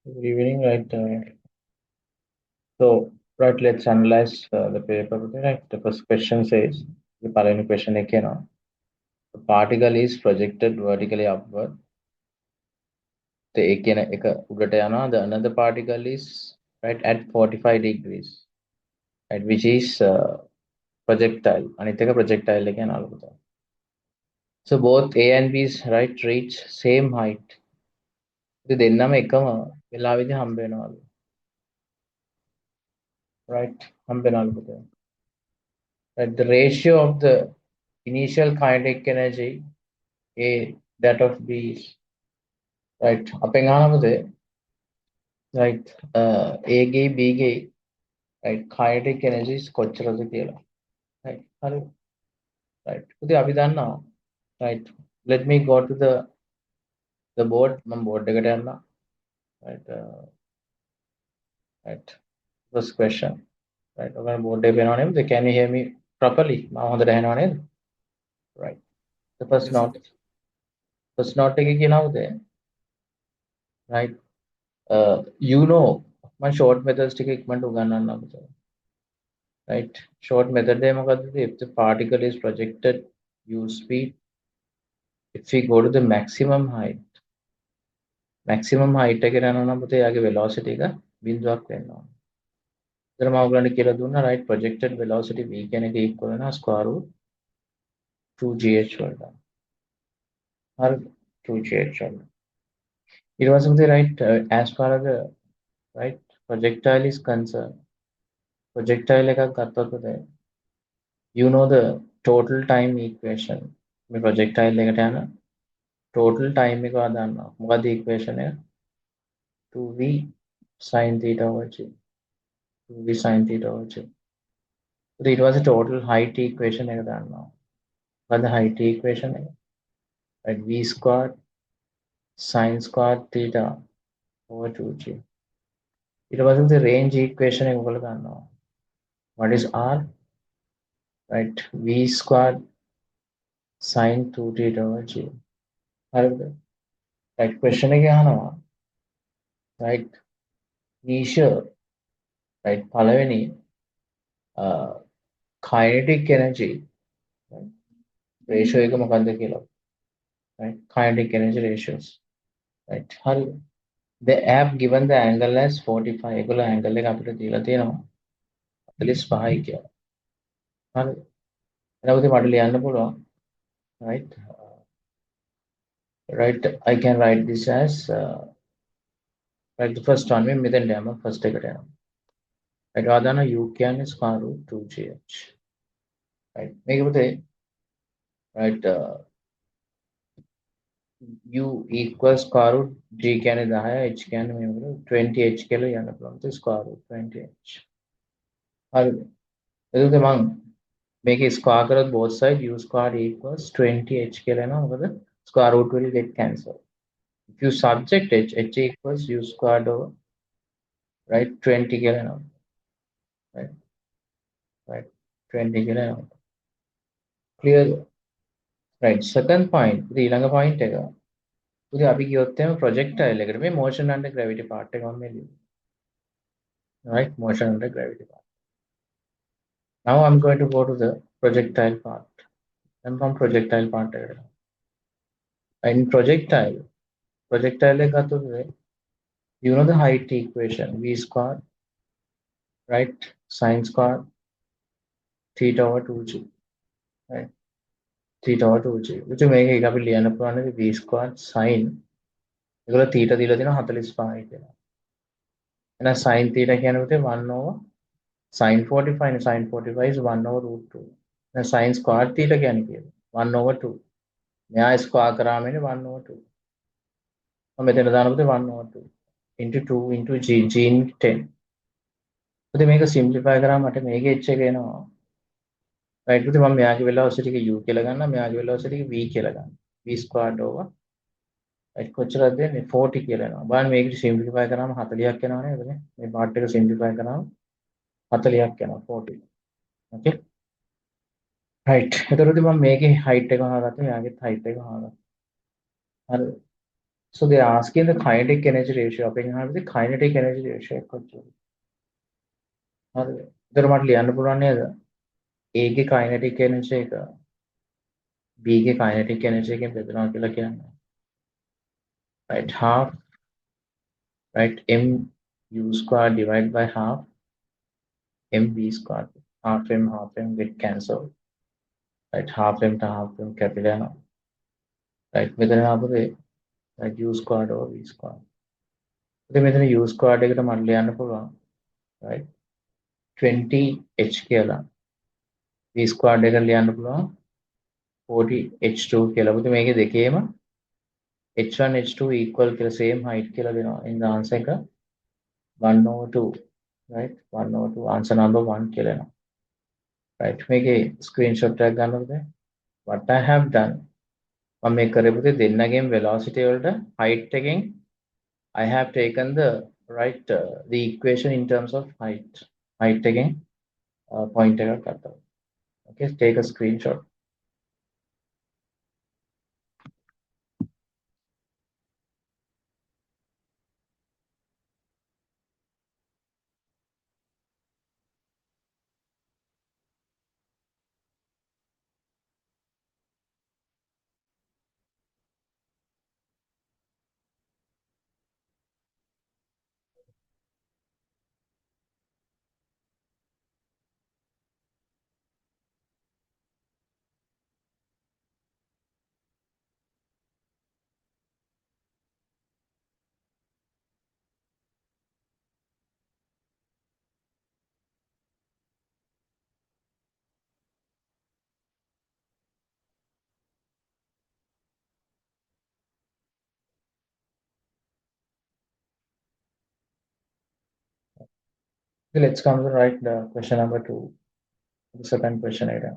Good evening, right? Right, let's analyze the paper. Right, the first question says the following question again. The particle is projected vertically upward. The the another particle is right at 45 degrees, right, which is projectile. Anitaka projectile again. So both A and B's right reach same height. The දෙන්නම එකම වෙලාවෙදී හම්බ වෙනවලු. Right, හම්බ වෙනවලු පුතේ. Right, the ratio of the initial kinetic energy A that of B is right. අපෙන් අහනවද right A ගේ B ගේ right kinetic energy කොච්චරද කියලා. Right. හරි. Right. පුතේ අපි දන්නවා right. Let me go to the board. මම board එකට යන්න. Right. Right. First question. Right. ඔයාලා board එකේ පේනව නේද? Can you hear me properly? මම හොඳට ඇහෙනව නේද? Right. The first Yes, note. First note එකේ කියනවද? Right. You know my short methods ටික ඉක්මනට උගන්වන්න අපිට. Right. Short method එක මොකද්ද? If the particle is projected use speed, if we go to the maximum height එක යනවා නම් පුතේ යාගේ velocity එක බිඳුවක් වෙන්න ඕන. ඒතර මම ඔයගලන්ට කියලා දුන්නා right projected velocity v කියන එක equal වෙනවා square root 2gh වලට. හරි 2gh වලට. ඊට පස්සේ පුතේ right as far as the right projectile is concerned projectile එකක් ගත්තොත් පුතේ you know the total time equation මේ projectile එකට යන total time එක හදාන්නවා මොකද equation එක 2v sin theta over g 2v sin theta over g so it was a total height equation එක දාන්නවා මොකද height equation එක right v squared sin squared theta over 2g ඊට පස්සේ the range equation එක ඔයගොල්ලෝ දාන්නවා what is r right v squared sin 2 theta over g හරිද right question එක අහනවා right initial right පළවෙනි kinetic energy right? ratio එක මොකක්ද කියලා right kinetic energy ratios right හරි they have given the angle as 45 ඒගොල්ලෝ angle එක අපිට දීලා තියෙනවා 45යි කියලා හරි එතකොට මට ලියන්න පුළුවන් right right I can write this as right the first one මේ මෙතෙන්ට යනවා first එකට යනවා right ආදාන u කියන්නේ square root 2gh right මේක පුතේ right u equals square root g කියන්නේ 10 h කියන්නේ මේ වගේ 20h කියලා යන්න පුළුවන් તો square root 20h හරිද එතකොට මම මේකේ square කරොත් both side u squared equals 20h කියලා එනවා මොකද square root will get cancelled if you subject h equals u squared over right 20 කියලා එනවා right right 20 කියලා එනවා clear right second point ඊළඟ point එක ඉතින් අපි කියොත් එහෙම projectile එකට මේ motion under gravity part එක මම මේ ලියුවා right motion under gravity part now I'm going to go to the projectile part and from projectile part එකට in projectile එක ගත්තොත් you know the height equation v squared right sine squared theta over 2g right theta over 2g which මේක එක අපි ලියන්න පුළුවන් v squared sin ඒගොල්ලෝ theta දීලා තියෙනවා 45යි කියලා එහෙනම් sin theta කියන්නේ උතේ 1 over sin 45 and sin 45 is 1 over root 2 එහෙනම් sin squared theta කියන්නේ කීයද 1 over 2 මෙයා ස්ක්වයර් කරාම එන්නේ 1 over 2 මම මෙතන දාන පුතේ 1 over 2 into 2 into g g in 10 පුතේ මේක සිම්ප්ලිෆයි කරාම මට මේකේ h එක එනවා right පුතේ මම මෙයාගේ velocity එක u කියලා ගන්නවා මෙයාගේ velocity එක v කියලා ගන්නවා v squared over right කොච්චරද දෙන්නේ 40 කියලා එනවා බලන්න මේකට සිම්ප්ලිෆයි කරාම 40ක් එනවා නේද මේ part එක සිම්ප්ලිෆයි කරාම 40ක් යනවා 40 okay right එතකොට මම මේකේ height එක හොයාගත්තා මෙයාගේ height එක හොයාගත්තා හරි So they are asking the kinetic energy ratio. අපෙන් අහන්නේ the kinetic energy ratio එක කොච්චරද? හරිද? ඒතර මට ලියන්න පුළුවන් නේද? A ගේ kinetic energy එක B ගේ kinetic energy එකෙන් බෙදනවා කියලා කියන්නේ. Right, half, right, m u square divided by half m v square. Half m get cancelled. Right, half m to half m capital යනවා. Right, මෙතන අපේ right u squared over v squared. ඉතින් මෙතන u squared එකට මට ලියන්න පුළුවන්. Right, 20h කියලා. v squared එකට ලියන්න පුළුවන් 40h2 කියලා. ඉතින් මේකේ දෙකේම h1 h2 equal කියලා same height කියලා දෙනවා. in the answer එක 1/2. Right, 1/2 answer number 1 කියලා එනවා. Right, මේකේ screenshot එකක් ගන්නකොද? What I have done, මම මේ කරපුවේ දෙන්නගෙන් velocity වලට height එකෙන් I have taken the right the equation in terms of height again point එකක් ගත්තා. Okay, take a screenshot. Okay, let's come to the question number 2. The second question item.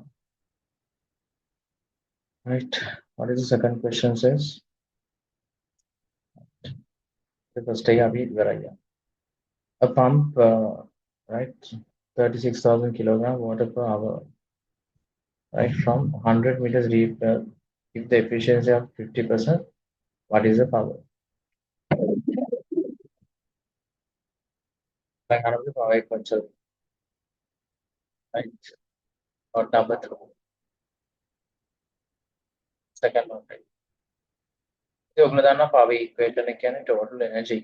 Right, what is the second question says? The first a pump, right, 36,000 kilogram water per hour, right, from 100 meters deep. If the efficiency of 50%, what is the power? Like the power equation, right? Or number 2, second one, right? The ඔයගොල්ලෝ power equation එක කියන්නේ total energy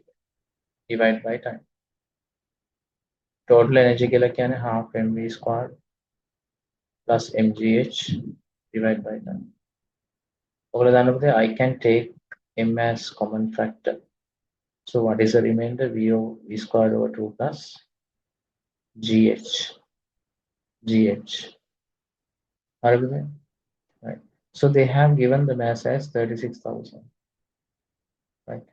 divided by time. Total energy කියලා කියන්නේ half mv squared plus mgh divided by time. ඔයගොල්ලෝ දන්නකොට I can take m as common factor. So what is the remainder? V squared over 2 plus gh. Right. So they have given the mass as 36,000. Right.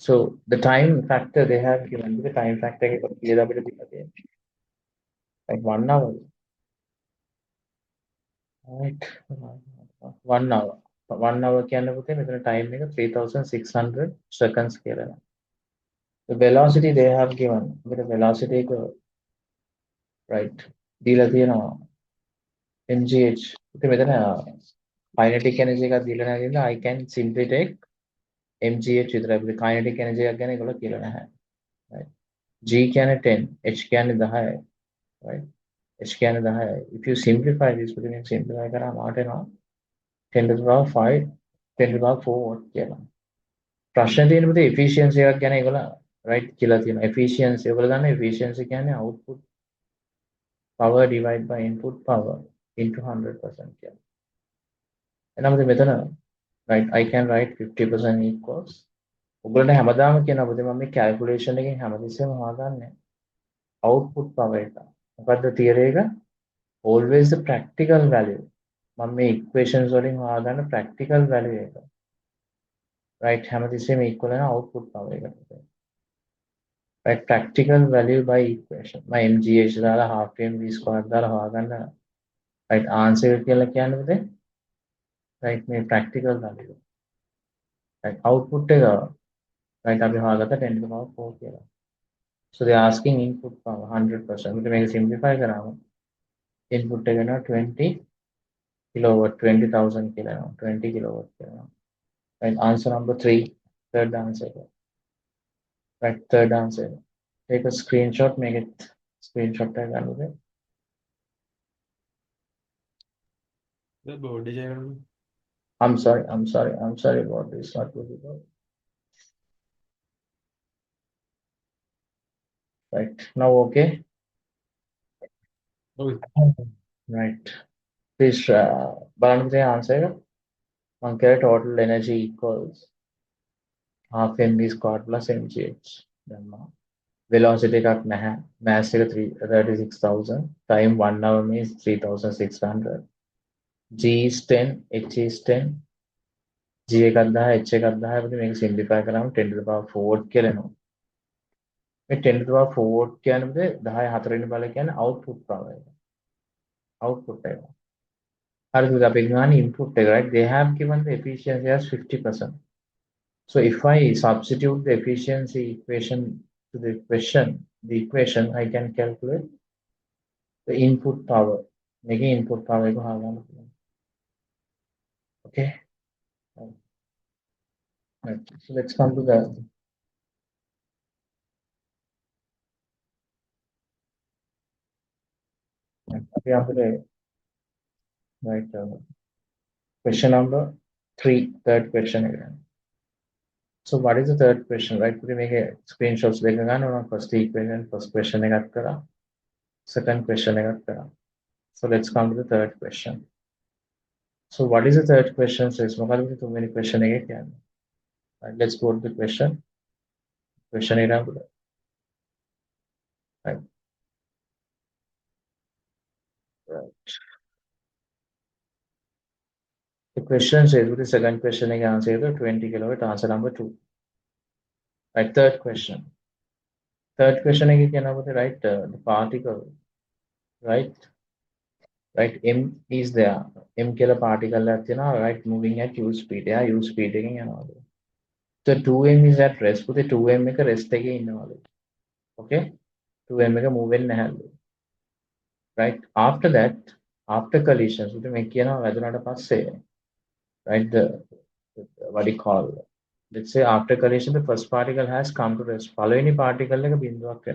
So the time factor they have given, the time factor like 1 hour. Right. 1 hour. 1 hour කියන්නේ මෙතන time එක 3600 seconds කියලා. The velocity they have given, the velocity එක right දීලා තියෙනවා mgh. ඉතින් මෙතන kinetic energy එකක් දීලා නැතිනම් I can simply take mgh විතරයි. අපිට kinetic energy එකක් ගැන ඒගොල්ලෝ කියලා නැහැ. Right. g කියන්නේ 10, h කියන්නේ 10යි. Right. h කියන්නේ 10යි. If you simplify this, පුදුමයෙන් simplify කරාම ආට එනවා 10 to the power 5, 10 to the power 4 watt කියලා. ප්‍රශ්නේ තියෙන පුතේ efficiency එකක් ගැන ඒගොල්ලෝ right කියලා තියෙනවා. efficiency ඒගොල්ලෝ දන්න efficiency කියන්නේ output power divided by input power into 100% කියලා. එහෙනම් මෙතන right I can write 50% equals ඔයගොල්ලන්ට හැමදාම කියනවා පුතේ මම මේ calculation එකෙන් හැමතිස්සෙම හොයාගන්නේ output power එක. මොකද්ද theory එක? Always the practical value. මම මේ equations වලින් හොයාගන්න practical value එක. Right, හැමතිස්සෙම equal වෙන output power එකට. Right, practical value by equation. මම mgh දාලා half mv squared දාලා හොයාගන්න right answer එක කියලා කියන්නේ පුතේ right මේ practical value. Right, output එක right අපි හොයාගත්ත 10 to the power 4 කියලා. So they are asking input power 100%. We can simplify කරාම input එක වෙනවා 20 kilowatt 20,000 කියලා 20 kilowatt කියලා. Right, answer number 3, third answer. Right, third answer. Take a screenshot, make it screenshot tag under it. The board is I'm sorry about this, not visible. Right, now okay. okay. Right, please balance the answer. One total energy equals half mv squared plus mgh. Velocity cut mass 36,000 time 1 hour means 3,600. G is 10, H is 10. G एक अद्धा है, H एक अद्धा है, मतलब मैं simplify कर रहा हूँ 10 to the power 4 के लेना मैं 10 to the power 4 के आने में 10 हाथ रहने वाले क्या ना आउटपुट पावर है आउटपुट है हर जगह पे input है right they have given the efficiency as 50%. So if I substitute the efficiency equation to the equation I can calculate the input power making input power को हाँ okay right. So let's come to the right question number 3, third question again. So what is the third question, right? We make a screenshots first equation, first question second question. So let's come to the third question. So what is the third question? So it's too many question again. Right, let's go to the question. Question right. Right. The question says with the second question again answer 20 kilowatt answer number 2. Right, third question. Third question again right the particle, right? Right, m is there. M killer particle right moving at u speed. Yeah, u speed again and all. So 2m is at rest. Put the 2m make a rest again. Okay, 2m make a move in right. After that, after collisions, we make whether or not a pass say right what do you call? Let's say after collision, the first particle has come to rest. Follow any particle like a bindu up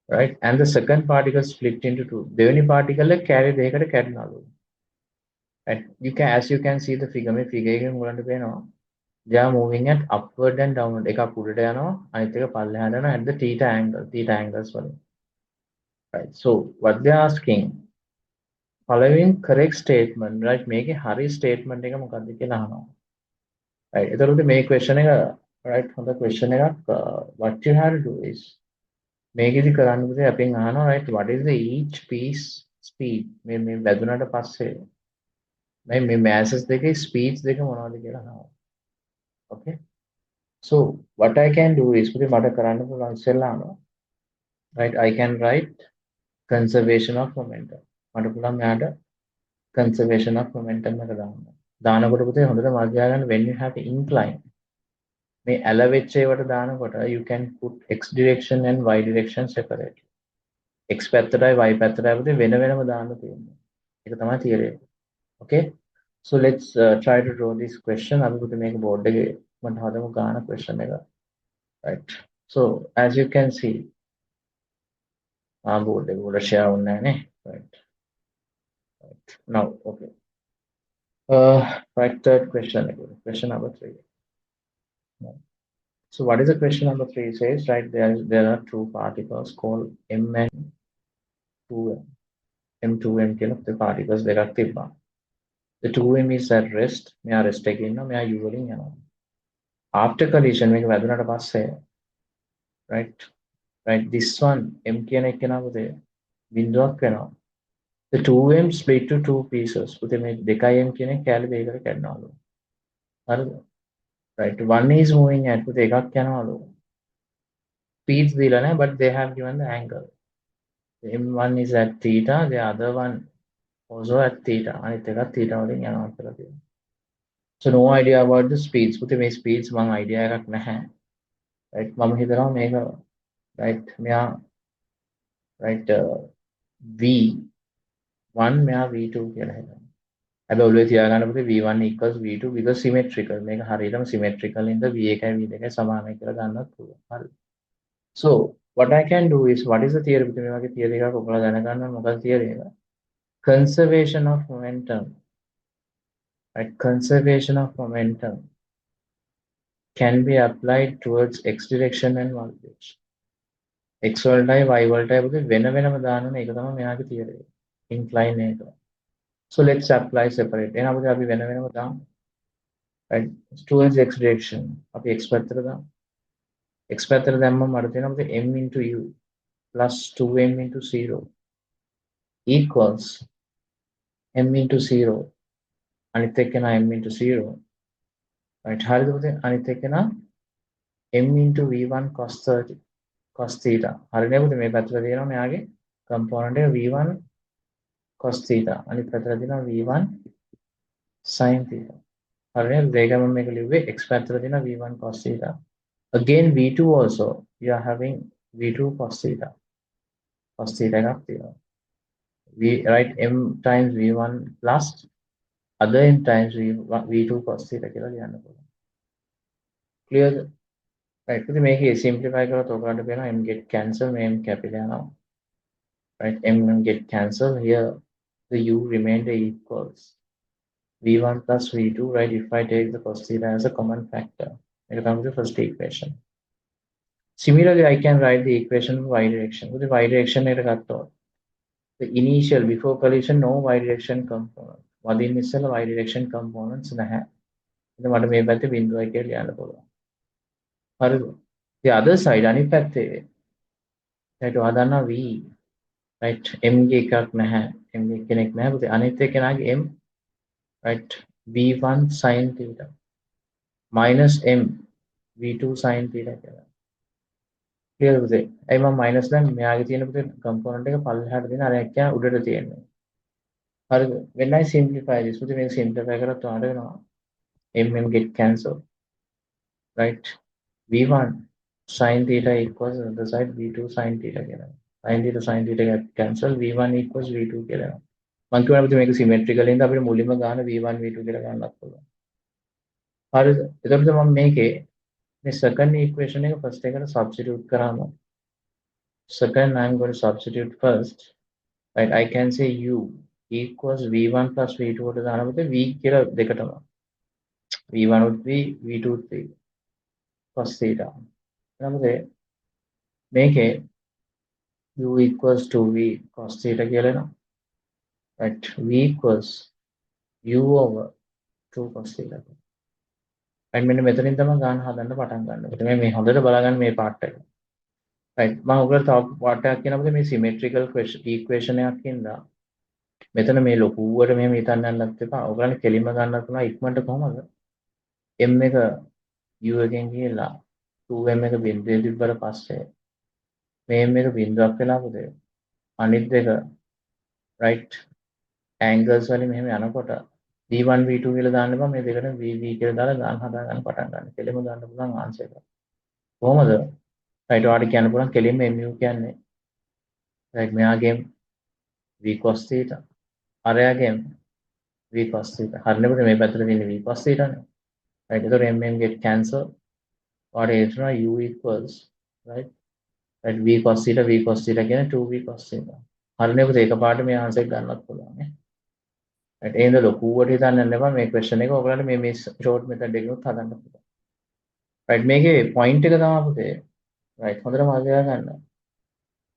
right, and the second particle split into two. The only particle like carry they got a carry right. You can as you can see the figure. Me figure they are moving at upward and downward. Eka put it අනිත් එක පල්ලෙහාට යනවා at the theta angles වලින්. Right. So what they are asking following correct statement right මේකේ හරි statement එක මොකක්ද කියලා අහනවා. Right. එතකොට මේ question එක right හොඳ question එකක් what you have to do is මේකෙදි කරන්න පුතේ අපෙන් අහනවා right what is the each piece speed මේ වැදුනට පස්සේ මේ masses දෙකේ speeds දෙක මොනවද කියලා අහනවා. Okay. So what I can do is put මට කරන්න පුළුවන් ඉස්සෙල්ලාම right I can write conservation of momentum මට පුළුවන් මෙයාට conservation of momentum එක දානකොට පුතේ හොඳට මතක තියාගන්න when you have to incline මේ elevate ඒවට දානකොට you can put x direction and y direction separately x පැත්තටයි y පැත්තටයි පුතේ වෙන වෙනම දාන්න තියෙනවා ඒක තමයි theory okay so let's try to draw this question අපි පුතේ මේක board එකේ මට හදමු ගාන question එක right so as you can see board එක උඩ share වුණා නේ right now okay right third question again question number 3 so what is the question number 3 says right there are two particles called m and 2m m2m කියන the particles දෙකක් තිබ්බා the 2m is at rest මෙයා rest එකේ ඉන්නවා මෙයා u වලින් යනවා after collision මේක වැදුනට පස්සේ right this one m කියන එක කෙනාවද බිඳුවක් වෙනවා the 2m split to two pieces පුතේ මේ 2m කියන එක කැලේ දෙකකට කැඩනවලු හරිද right one is moving at පුතේ එකක් යනවලු speeds දීලා නැහැ but they have given the angle m1 is at theta the other one also at theta අනිත් එකත් theta වලින් යනවා කියලා තියෙනවා so no idea about the speeds පුතේ මේ speeds මම idea එකක් නැහැ right මම හිතනවා මේක right මෙයා right v1 මෙයා v2 කියලා හිතනවා හැබැයි ඔළුවේ තියාගන්න පුතේ v1 equals v2 because symmetrical. මේක හරියටම symmetrical ඉඳ v1යි v2යි සමානයි කියලා ගන්නත් පුළුවන්. හරි. So what I can do is what is the theory? පුතේ මේ වගේ theory එකක් ඔයාලා දැනගන්න ඕන මොකක්ද theory එක? Conservation of momentum. Right? Conservation of momentum can be applied towards x direction and y direction. x වලටයි y වලටයි පුතේ වෙන වෙනම දාන්න ඒක තමයි මෙයාගේ theory එක. Incline එක. So let's apply separate. එහෙනම් පුතේ අපි වෙන වෙනම දාමු. Right? Towards x direction. අපි x පැත්තට දාමු. x පැත්තට දැම්මම මට තියෙනවා පුතේ m into u plus 2m into 0 equals m into 0 අනිත් එක්කෙනා m into 0 right හරිද පුතේ අනිත් එක්කෙනා m into v1 cos 30 cos theta හරිනේ පුතේ මේ පැත්තට තියෙනවා මෙයාගේ component එක v1 cos theta අනිත් පැත්තට තියෙනවා v1 sin theta හරිනේ දෙකම මේක ලිව්වේ x පැත්තට තියෙනවා v1 cos theta again v2 also you are having v2 cos theta එකක් තියෙනවා v right m times v1 plus other m times v2 cos theta කියලා ලියන්න පුළුවන්. Clear? Right. ඉතින් මේකේ simplify කරලා ඔයගලන්ට පේනවා m get cancel මේ m කැපිලා යනවා. Right. m get cancel here the u remainder equals v1 plus v2 right if I take the cos theta as a common factor. It comes to the first equation. Similarly I can write the equation for y direction. With the y direction එකට ගත්තොත් the initial before collision no y direction component. වදින්න ඉස්සෙල්ලා y direction components නැහැ. ඉතින් මට මේ පැත්තේ බිඳුවයි කියලා ලියන්න පුළුවන්. හරිද? the other side අනිත් පැත්තේ right ඔයා දන්නවා v right m ගේ එකක් නැහැ. m ගේ කෙනෙක් නැහැ. පුතේ අනිත් එක්කෙනාගේ m right v1 sin theta minus m v2 sin theta කියලා. clear පුතේ? එයි මම minus දැන් මෙයාගේ තියෙන පුතේ component එක පල්ලෙහාට දෙන අර එක්කෙනා උඩට තියෙනවා. හරිද? when I simplify this පුතේ මේක simplify කරත් ඔයාලට වෙනවා m get cancel right v1 sin theta equals the side v2 sin theta කියලා. sin theta cancel v1 equals v2 කියලා. මම කියනවා පුතේ මේක symmetrical ඉඳන් අපිට මුලින්ම ගන්න v1 v2 කියලා ගන්නත් පුළුවන්. හරිද? එතකොට මම මේකේ මේ second equation එක first එකට substitute කරාම second I'm going to substitute first right I can say u equals v1 plus v2 වලට දාන පුතේ v කියලා දෙකටම v1 would be v2 would be cos theta. එතකොට මේකේ u equals to v cos theta කියලා එනවා. Right v equals u over 2 cos theta. right මෙන්න මෙතනින් තමයි ගන්න හදන්න පටන් ගන්න. ඒත් මේ හොඳට බලගන්න මේ part එක. right මම ඔයගොල්ලෝ තව part එකක් කියනකොට මේ symmetrical equation එකක් ඉඳලා මෙතන මේ ලොකුවට මෙහෙම හිතන්න යන්නත් එපා. ඔයගොල්ලන් කෙලින්ම ගන්නත් පුළුවන් ඉක්මනට කොහමද? m එක u එකෙන් ගිහලා 2m එක බිඳුවේ තිබ්බට පස්සේ මේ m එක බිඳුවක් වෙලා පුතේ අනිත් දෙක right angles වලින් මෙහෙම යනකොට v1 v2 කියලා දාන්න එපා මේ දෙකට vv කියලා දාලා ගන්න හදා ගන්න පටන් ගන්න. කෙලින්ම ගන්න පුළුවන් ආන්සර් එක. කොහොමද? right ඔයාලට කියන්න පුළුවන් කෙලින්ම mu කියන්නේ right මෙයාගේ v cos theta අරයාගේ v cos theta. හරිනේ පුතේ මේ පැත්තට තියෙන v cos theta නේ. right එතකොට m get cancel ඔයාලට එනවා u equals right v cos theta කියන්නේ 2v cos theta. හරිනේ පුතේ එකපාරට මේ ආන්සර් එක ගන්නත් පුළුවන් නේ. right එහෙනම් ලොකුවට හිතන්න යන්න එපා මේ question එක ඔයගලන්ට මේ short method එකනොත් හදන්න පුළුවන්. right මේකේ point එක තමයි පුතේ right හොඳට මතක ගන්න.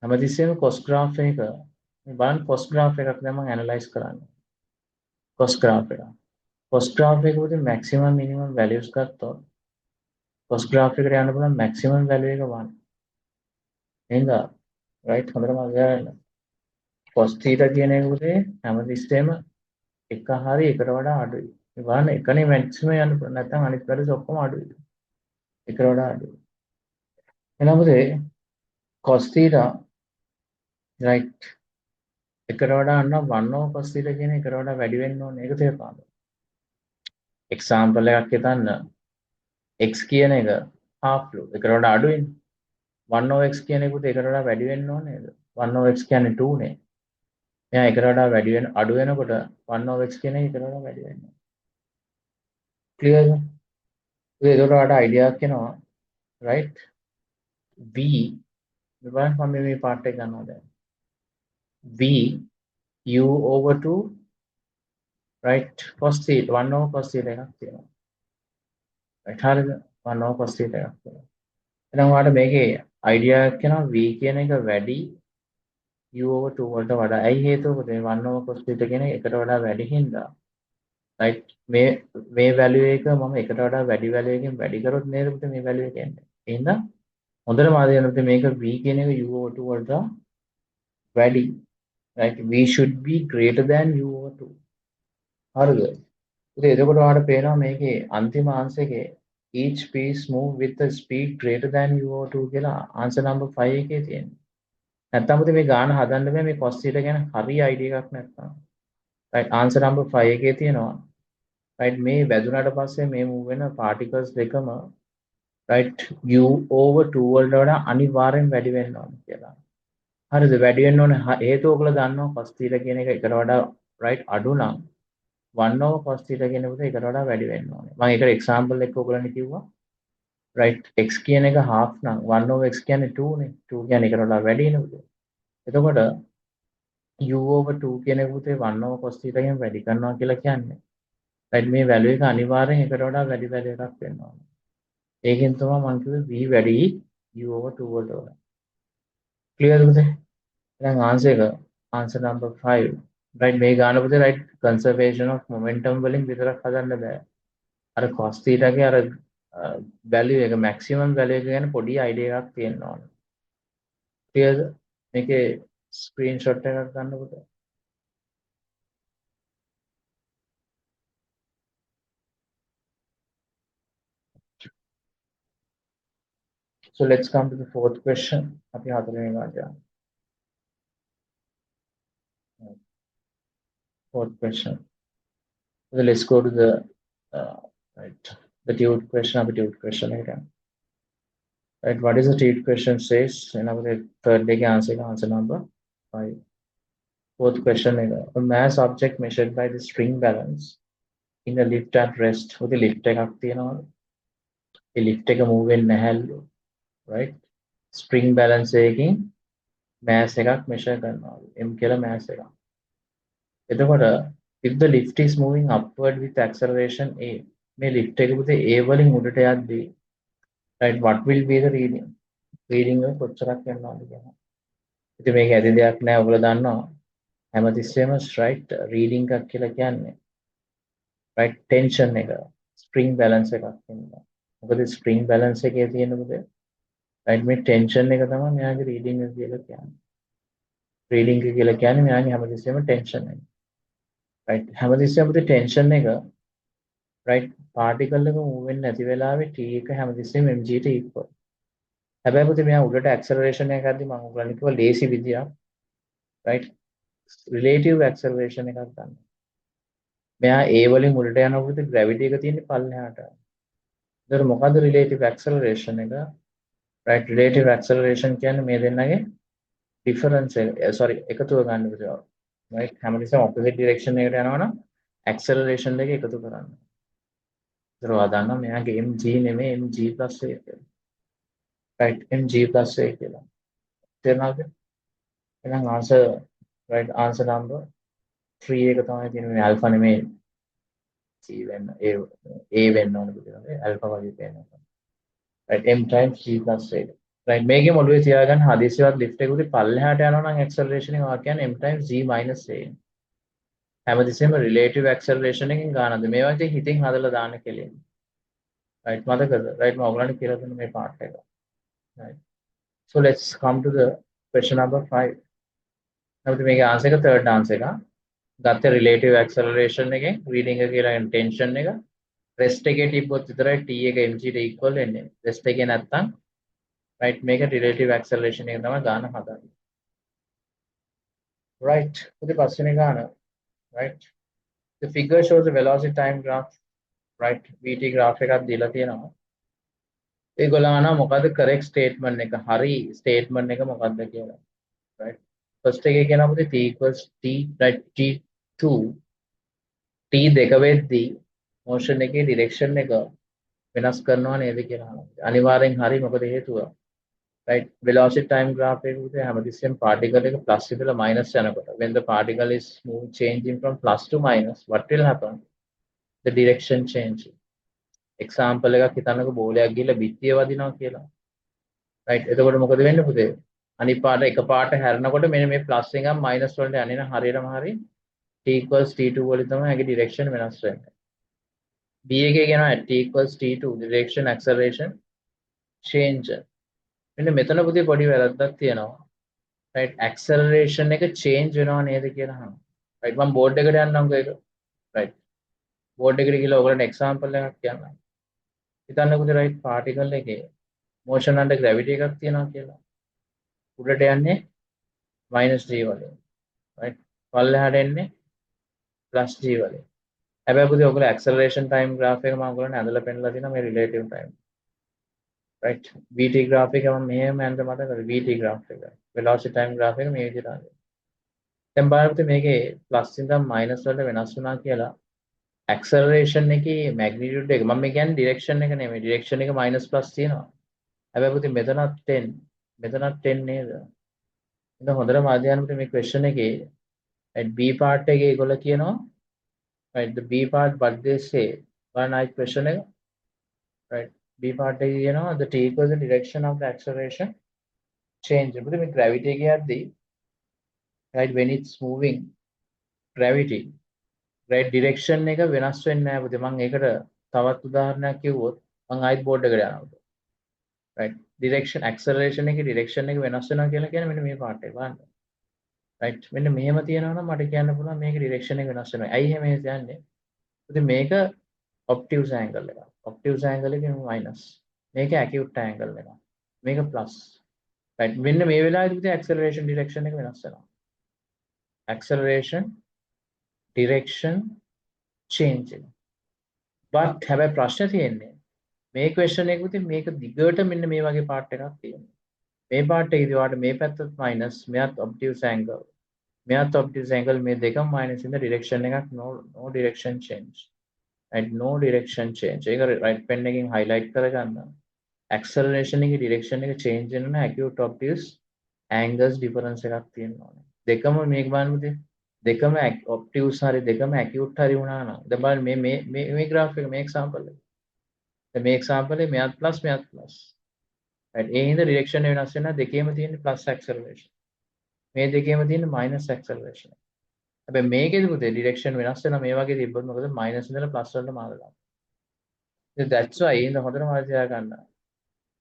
හැමතිස්සෙම cos graph එක මේ බලන්න cos graph එකක් දැන් මම analyze කරන්න. cos graph එක. cos graph එක පුතේ maximum minimum values ගත්තොත් cos graph එකට යන්න පුළුවන් maximum value එක 1. එහෙනම් right හොඳට මතක ගන්න. cos theta කියන එක පුතේ හැමතිස්සෙම එක හරි එකට වඩා අඩුයි. මේ බලන්න එකනේ maximum යන්න පුළුවන් නැත්නම් අනිත් values ඔක්කොම අඩුයි. එකට වඩා අඩුයි. එහෙනම් පුතේ cos theta right එකට වඩා අන්න 1 over cos theta කියන එකට වඩා වැඩි වෙන්න ඕනේ. ඒක තේරෙනවද? example එකක් හිතන්න x කියන එක half lu එකට වඩා අඩුයිනේ. 1 over x කියන එක පුතේ එකට වඩා වැඩි වෙන්න ඕනේ නේද? 1 over x කියන්නේ 2 නේ. එයා එකට වඩා වැඩි වෙන අඩු වෙනකොට 1 over x කියන එක එකට වඩා වැඩි වෙනවා. ක්ලියර්ද? ඒකට වඩා අයිඩියාවක් එනවා. right? v බලන්න මම මේ පාර්ට් එක ගන්නවා දැන්. v u over 2 right cos theta 1 over cos theta එකක් තියෙනවා. right හරිද? 1 over cos theta එකක් තියෙනවා. එහෙනම් ඔයාලට මේකේ අයිඩියා එකක් එනවා v කියන එක වැඩි u over 2 වලට වඩා. ඇයි හේතුව? මොකද මේ 1 over cos theta කියන එක එකට වඩා වැඩි හින්දා right මේ value එක මම එකට වඩා වැඩි value එකකින් වැඩි කරොත් නේද පුතේ මේ value එක එන්නේ. එහෙනම් හොඳට මතක තියාගන්න මේක v කියන එක u over 2 වලට වැඩි. right v should be greater than u over 2. හරිද? ඉතින් එතකොට ඔයාලට පේනවා මේකේ අන්තිම answer එකේ each piece move with a speed greater than u over 2 කියලා answer number 5 එකේ තියෙනවා. නැත්තම් පුතේ මේ ගාන හදන්න බෑ මේ cos theta ගැන හරි idea එකක් නැත්තම්. right answer number 5 එකේ තියෙනවා. right මේ වැදුනට පස්සේ මේ move වෙන particles දෙකම right u over 2 වලට වඩා අනිවාර්යෙන් වැඩි වෙන්න ඕන කියලා. හරිද? වැඩි වෙන්න ඕනේ හේතුව ඔයගොල්ලෝ දන්නවා cos theta කියන එක එකට වඩා right අඩු නම් 1 over cos theta කියන එක එකට වඩා වැඩි වෙන්න ඕනේ. මම ඒකට example එක ඔයගොල්ලන්ට කිව්වා. right x කියන එක half නම් 1 over x කියන්නේ 2 නේ. 2 කියන්නේ එකට වඩා වැඩි නේද? එතකොට u over 2 කියන එක පුතේ 1 over cos theta එකෙන් වැඩි කරනවා කියලා කියන්නේ. right මේ value එක අනිවාර්යෙන් එකට වඩා වැඩි value එකක් වෙන්න ඕනේ. ඒකෙන් තමයි මම කිව්වේ v වැඩි u over 2 වලට වඩා. clear පුතේ? එහෙනම් answer එක answer number 5. right මේ ගාන පුතේ right conservation of momentum වලින් විතරක් හදන්න බෑ. අර cos theta ගේ අර value එක maximum value එක ගැන පොඩි idea එකක් තියෙන්න ඕනේ. clearද? මේකේ screenshot එකක් ගන්න පුතේ. So let's come to the fourth question. අපි හතරවෙනි එකට යමු. Fourth question. So let's go to the right the tiered question. අපි tiered question එකට යමු. right what is the tiered question says? and our third day answer number 5. Fourth question එක a mass object measured by the string balance in a lift at rest. ඔතේ lift එකක් තියෙනවා. ඒ lift එක move වෙන්නේ නැහැලු. right string balance එකකින් mass එකක් measure කරනවා. m කියලා mass එකක්. එතකොට if the lift is moving upward with acceleration a මේ lift එක පුතේ a වලින් උඩට යද්දී right what will be the reading? reading එක කොච්චරක් යනවාද කියනවා. ඉතින් මේක ඇති දෙයක් නෑ. ඔයගොල්ලෝ දන්නවා හැමතිස්සෙම right reading එකක් කියලා කියන්නේ right tension එක spring balance එකක් වෙනවා. මොකද spring balance එකේ තියෙන පුතේ right මේ tension එක තමයි මෙයාගේ reading එක කියලා කියන්නේ. reading එක කියලා කියන්නේ මෙයාගේ හැමතිස්සෙම tension එක. right හැමතිස්සෙම පුතේ tension එක right particle එක move වෙන්නේ නැති වෙලාවේ t එක හැමතිස්සෙම mg ට equal. හැබැයි පුතේ මෙයා උඩට acceleration එකක් ගද්දි මම ඔයගලන්ට කිව්වා ලේසි විදියක් right relative acceleration එකක් ගන්න. මෙයා a වලින් උඩට යනකොට gravity එක තියෙන්නේ පල්ලෙහාට. ඒතර මොකද්ද relative acceleration එක? right relative acceleration කියන්නේ මේ දෙන්නගේ difference එක sorry එකතුව ගන්න විදිය. right හැමතිස්සෙම opposite direction එකට යනවනම් acceleration දෙක එකතු කරන්න. ඒතර ඔයා දන්නවා මෙයාගේ mg නෙමෙයි mg plus a කියලා. right mg plus a කියලා. තේරුණාද? එහෙනම් answer right answer number 3 එක තමයි තියෙන්නේ alpha නෙමෙයි g වෙන්න a වෙන්න ඕන විදිහට alpha වගේ පේනවා. right m times g plus a. right මේකෙම ඔළුවේ තියාගන්න හදිසියවත් lift එක උඩ පල්ලෙහාට යනවා නම් acceleration එක කියන්නේ m times g minus a. හැමතිස්සෙම relative acceleration එකෙන් ගන්නද මේවා ඉතින් හිතින් හදලා දාන්න කෙලින්. right මතකද? right මම ඔයගලන්ට කියලා දුන්න මේ part එක. right so let's come to the question number 5. අපිට මේකේ answer එක third answer එක. ගත්ත relative acceleration එකෙන් reading එක කියලා tension එක rest එකේ තිබ්බොත් විතරයි t එක mg ට equal වෙන්නේ. rest එකේ නැත්තම් right මේක relative acceleration එක තමයි ගන්න හදන්නේ. right ඉතින් පස්වෙනි ගාන right the figure shows the velocity time graph right vt graph එකක් දීලා තියෙනවා. ඒගොල්ලෝ අහනවා මොකද්ද correct statement එක? හරි statement එක මොකද්ද කියලා. right ෆස්ට් එකේ කියනවා පුතේ t equals t right t2 t දෙක වෙද්දී motion එකේ direction එක වෙනස් කරනවා නේද කියලා අහනවා. අනිවාර්යෙන් හරි මොකද හේතුව right velocity time graph එක පුතේ හැමතිස්සෙම particle එක plus ඉඳලා minus යනකොට when the particle is moving changing from plus to minus what will happen the direction change example එකක් හිතන්නකෝ බෝලයක් ගිහලා බිත්තිය වදිනවා කියලා right එතකොට මොකද වෙන්නේ පුතේ අනිත් පාට එක පාට හැරෙනකොට මෙන්න මේ plus එකෙන් minus වලට යන්නේ නම් හරියටම හරි t equals t2 වලින් තමයි ඒකේ direction වෙනස් වෙන්නේ b එකේ කියනවා t equals t2 direction acceleration change මෙන්න මෙතන පුතේ පොඩි වැරද්දක් තියෙනවා right acceleration එක change වෙනව නේද කියලා අහනවා right මම board එකට යන්නම්කෝ ඒක right board එකට ගිහලා ඔයගලන්ට example එකක් කියන්නම් හිතන්නකෝ right particle එකේ motion under gravity එකක් තියෙනවා කියලා උඩට යන්නේ -g වලින් right පල්ලෙහාට එන්නේ +g වලින් හැබැයි පුතේ ඔයගොල්ලෝ acceleration time graph එක මම ඔයගලන්ට ඇඳලා පෙන්නලා තියෙනවා මේ relative time right vt graph එක මම මෙහෙම යන්න මතකද vt graph එක velocity time graph එක මේ විදිහට ආවේ දැන් බලන්න පුතේ මේකේ plus ඉඳන් minus වලට වෙනස් වුණා කියලා acceleration එකේ magnitude එක මම කියන්නේ direction එක නෙමෙයි direction එක minus plus තියෙනවා හැබැයි පුතේ මෙතනත් 10 මෙතනත් 10 නේද ඉතින් හොඳටම ආධ්‍යයන පුතේ මේ question එකේ right b part එකේ ඒගොල්ලෝ කියනවා right the b part what they say බලන්න ආයි question එක right b part එකේ කියනවා the t equals the direction of the acceleration change පුතේ මේ gravity එකේ යද්දී right when it's moving gravity right direction එක වෙනස් වෙන්නේ නැහැ පුතේ මම ඒකට තවත් උදාහරණයක් කිව්වොත් මම ආයිත් බෝඩ් එකට යනවා right direction acceleration එකේ direction එක වෙනස් වෙනවා කියලා කියන්නේ මෙන්න මේ part එක බලන්න right මෙන්න මෙහෙම තියනවා නම් මට කියන්න පුළුවන් මේකේ direction එක වෙනස් වෙනවා ඇයි එහෙම කියන්නේ ඉතින් මේක obtuse angle එක obtuse angle එක minus මේක acute angle එක මේක plus right මෙන්න මේ වෙලාවේදී පුතේ acceleration direction එක වෙනස් වෙනවා acceleration direction changing but හැබැයි ප්‍රශ්නේ තියෙන්නේ මේ question එක පුතේ මේක දිගට මෙන්න මේ වගේ part එකක් තියෙනවා මේ part එකේදී ඔයාලට මේ පැත්තත් minus මෙයත් obtuse angle මෙයත් obtuse angle මේ දෙකම minus ඉඳ direction එකක් no direction change right no direction change ඒක right pen එකකින් highlight කරගන්න acceleration එකේ direction එක change වෙනවා acute obtuse angles difference එකක් තියෙනවා දෙකම මේක බලන්න පුතේ දෙකම obtuse හරි දෙකම acute හරි වුණා නම් දැන් බලන්න මේ graph එක මේ example එක දැන් මේ example එකේ මෙයත් plus මෙයත් plus right ඒ හින්දා direction එක වෙනස් වෙනවා දෙකේම තියෙන plus acceleration මේ දෙකේම තියෙන minus acceleration හැබැයි මේකේදී පුතේ direction වෙනස් වෙනවා මේ වගේ තිබ්බොත් මොකද minus ඉඳලා plus වලට මාරලා ඉතින් that's why ඉතින් හොඳටම හරි තියා ගන්න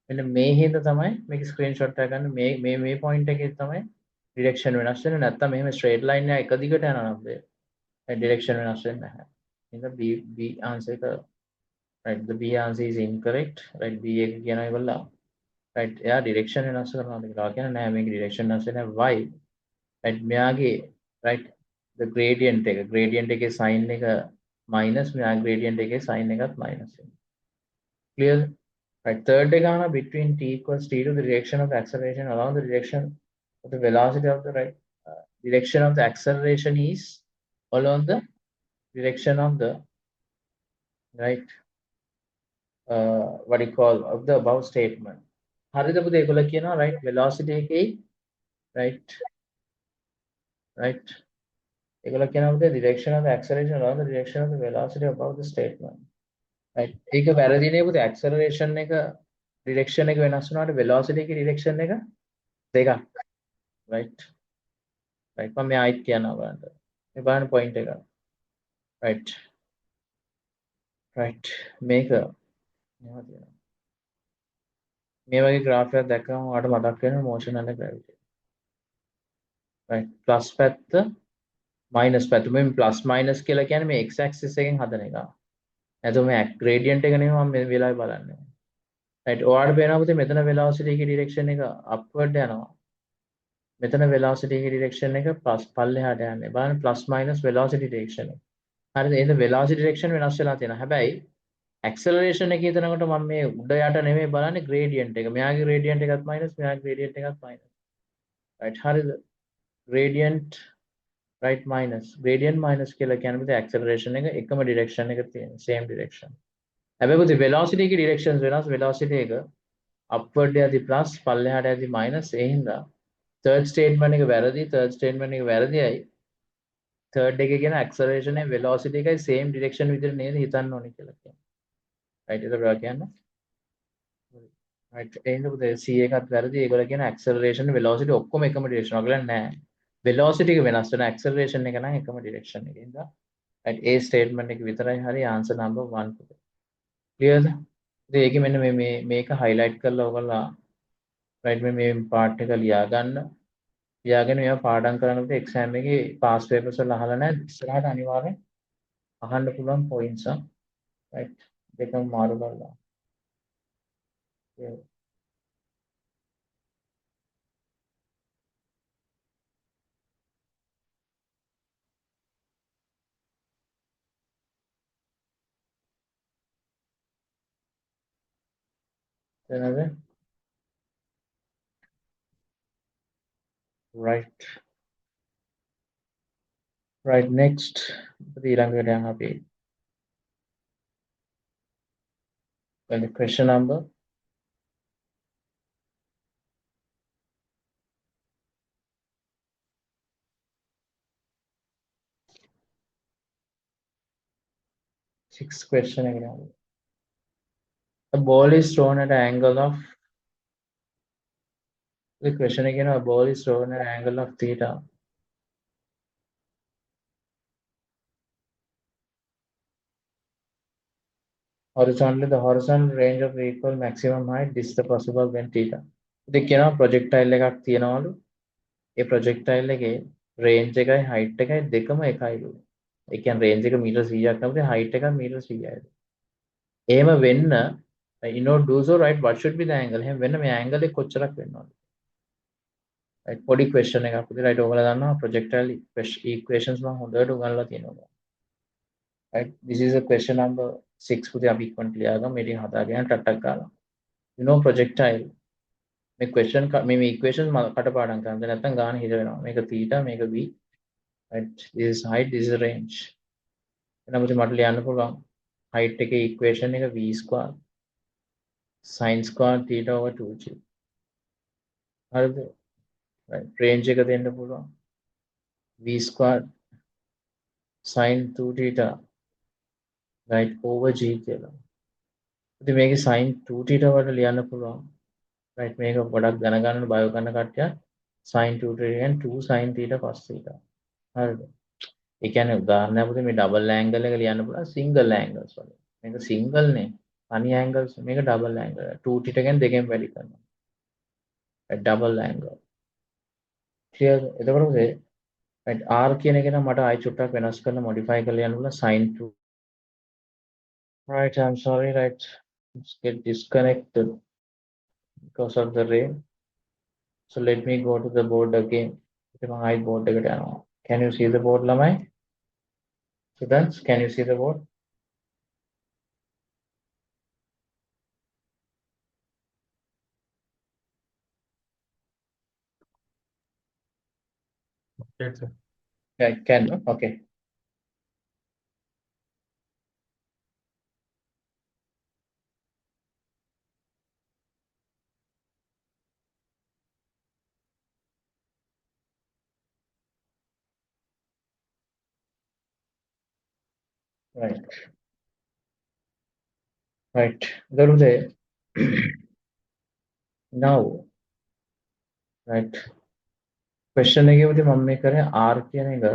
මෙන්න මේ හින්දා තමයි මේක screenshot එක ගන්න මේ point එකේ තමයි direction වෙනස් වෙන්නේ නැත්තම් මෙහෙම straight line එක දිගට යනවා නම් direction වෙනස් වෙන්නේ නැහැ ඉතින් b answer එක right the b answer is incorrect right b එක කියනවා ඒගොල්ලෝ right එයා direction වෙනස් කරනවා කියලා කියන්නේ නෑ මේක direction වෙනස් වෙන්නේ why right මෙයාගේ right the gradient එකේ sign එක minus මෙයා gradient එකේ sign එකත් minus clear right third එක ගන්න between t equals t to the direction of the acceleration along the direction of the velocity of the right direction of the acceleration is along the direction of the right what you call of the above statement හරිද පුතේ ඒගොල්ලෝ කියනවා right velocity එකේ right ඒගොල්ලෝ කියනවා පුතේ direction of the acceleration along the direction of the velocity above the statement right ඒක වැරදි නේ පුතේ acceleration එක direction එක වෙනස් වුණාට velocity එකේ direction එක දෙකක් right මම මේ ආයිත් කියනවා බලන්න මේ බලන්න point එක right මේක මෙහෙම තියෙනවා මේ වගේ graph එකක් දැක්කම ඔයාලට මතක් වෙනවා motion and gravity right plus පැත්ත minus පැත්ත මේ plus minus කියලා කියන්නේ මේ x axis එකෙන් හදන එක නැත්නම් මේ gradient එක නෙමෙයි මම මේ වෙලාවේ බලන්නේ right ඔයාලට පේනවා පුතේ මෙතන velocity එකේ direction එක upward යනවා මෙතන velocity එකේ direction එක plus පල්ලෙහාට යන්නේ බලන්න plus minus velocity direction එක හරිද එහෙනම් velocity direction වෙනස් වෙලා තියෙනවා හැබැයි acceleration එකේ හිතනකොට මම මේ උඩ යට නෙමෙයි බලන්නේ gradient එක මෙයාගේ gradient එකත් minus මෙයාගේ gradient එකත් minus right හරිද gradient right minus gradient minus කියලා කියන්නේ පුතේ acceleration එක එකම direction එක තියෙන same direction. හැබැයි පුතේ velocity එකේ directions වෙනස්. velocity එක upward යද්දි plus පල්ලෙහාට යද්දි minus. ඒ හින්දා third statement එක වැරදි. third statement එක වැරදියි. third එකේ කියන acceleration and velocity එකයි same direction විදිහට නේද හිතන්න ඕනේ කියලා කියනවා. right ඒක ඔයා කියන්නේ. right ඒ හින්දා පුතේ C එකත් වැරදි. ඒගොල්ලෝ කියන acceleration velocity ඔක්කොම එකම direction. ඔයගොල්ලෝ නෑ. velocity එක වෙනස් වෙන acceleration එක නම් එකම direction එකේ. හින්දා right A statement එක විතරයි හරි answer number 1 පුතේ. clearද? ඉතින් ඒකේ මෙන්න මේක highlight කරලා ඔයගොල්ලෝ right මේ part එක ලියා ගන්න. ලියාගෙන මේවා පාඩම් කරනකොට exam එකේ past papers වල අහලා නැහැ. ඉස්සරහට අනිවාර්යෙන් අහන්න පුළුවන් points right දෙකම මාරු කරලා. එතනද right next ඊළඟට යන්න අපි the question number 6 question එක යන්න. A ball is thrown at an angle of the question again a ball is thrown at an angle of theta. Horizontally, the horizontal range of equal maximum height. This is the possible when theta. ඉතින් කියනවා projectile එකක් තියනවලු. ඒ projectile එකේ range එකයි height එකයි දෙකම එකයිලු. ඒ කියන්නේ range එක metre 100ක් නමුත් height එක මීටර් 100යි. එහෙම වෙන්න in order to do so right what should be the angle? එහෙම වෙන්න මේ angle එක කොච්චරක් වෙන්නවද? right පොඩි question එකක් පුතේ right ඔයගොල්ලෝ දන්නවා projectile equations මම හොඳට උගන්වලා තියෙනවා. right this is a question number 6 පුතේ අපි ඉක්මනට ලියාගමු. මේ ටික හදාගෙන ටට්ටක් ගාලා. you know projectile මේ question මේ equations කටපාඩම් කරන්න නැත්නම් ගාන හිර වෙනවා. මේක theta මේක v right this is height this is range. එනමුත් මට ලියන්න පුළුවන් height එකේ equation එක v square sin square theta over 2g. හරිද? right range එක දෙන්න පුළුවන් v square sin 2 theta right over g කියලා. ඉතින් මේකේ sin 2 theta වලට ලියන්න පුළුවන් right මේක ගොඩක් දැනගන්න බයෝ කරන කට්ටිය sin 2 theta කියන්නේ 2 sin theta cos theta. හරිද? ඒ කියන්නේ උදාහරණයක් වශයෙන් මේ ඩබල් ඇන්ගල් එක ලියන්න පුළුවන් සිංගල් ඇන්ගල්ස් වල. මේක සිංගල් නේ. තනි ඇන්ගල්ස් මේක ඩබල් ඇන්ගල්. 2 theta කියන්නේ දෙකෙන් වැඩි කරනවා. Double angle. clear? එතකොට right r කියන එක නම් මට ආයි චුට්ටක් වෙනස් කරලා modify කරලා යන්න පුළුවන් sin 2. right I'm sorry right let's get disconnected because of the rain. So let me go to the board again. I board එකට යනවා. Can you see the board ළමයි? Students, can you see the board? Yes, sir. Yeah, can. Okay. Right. Right. Go to the now. Right. Question එකේ උදේ මම මේ කරේ r කියන එක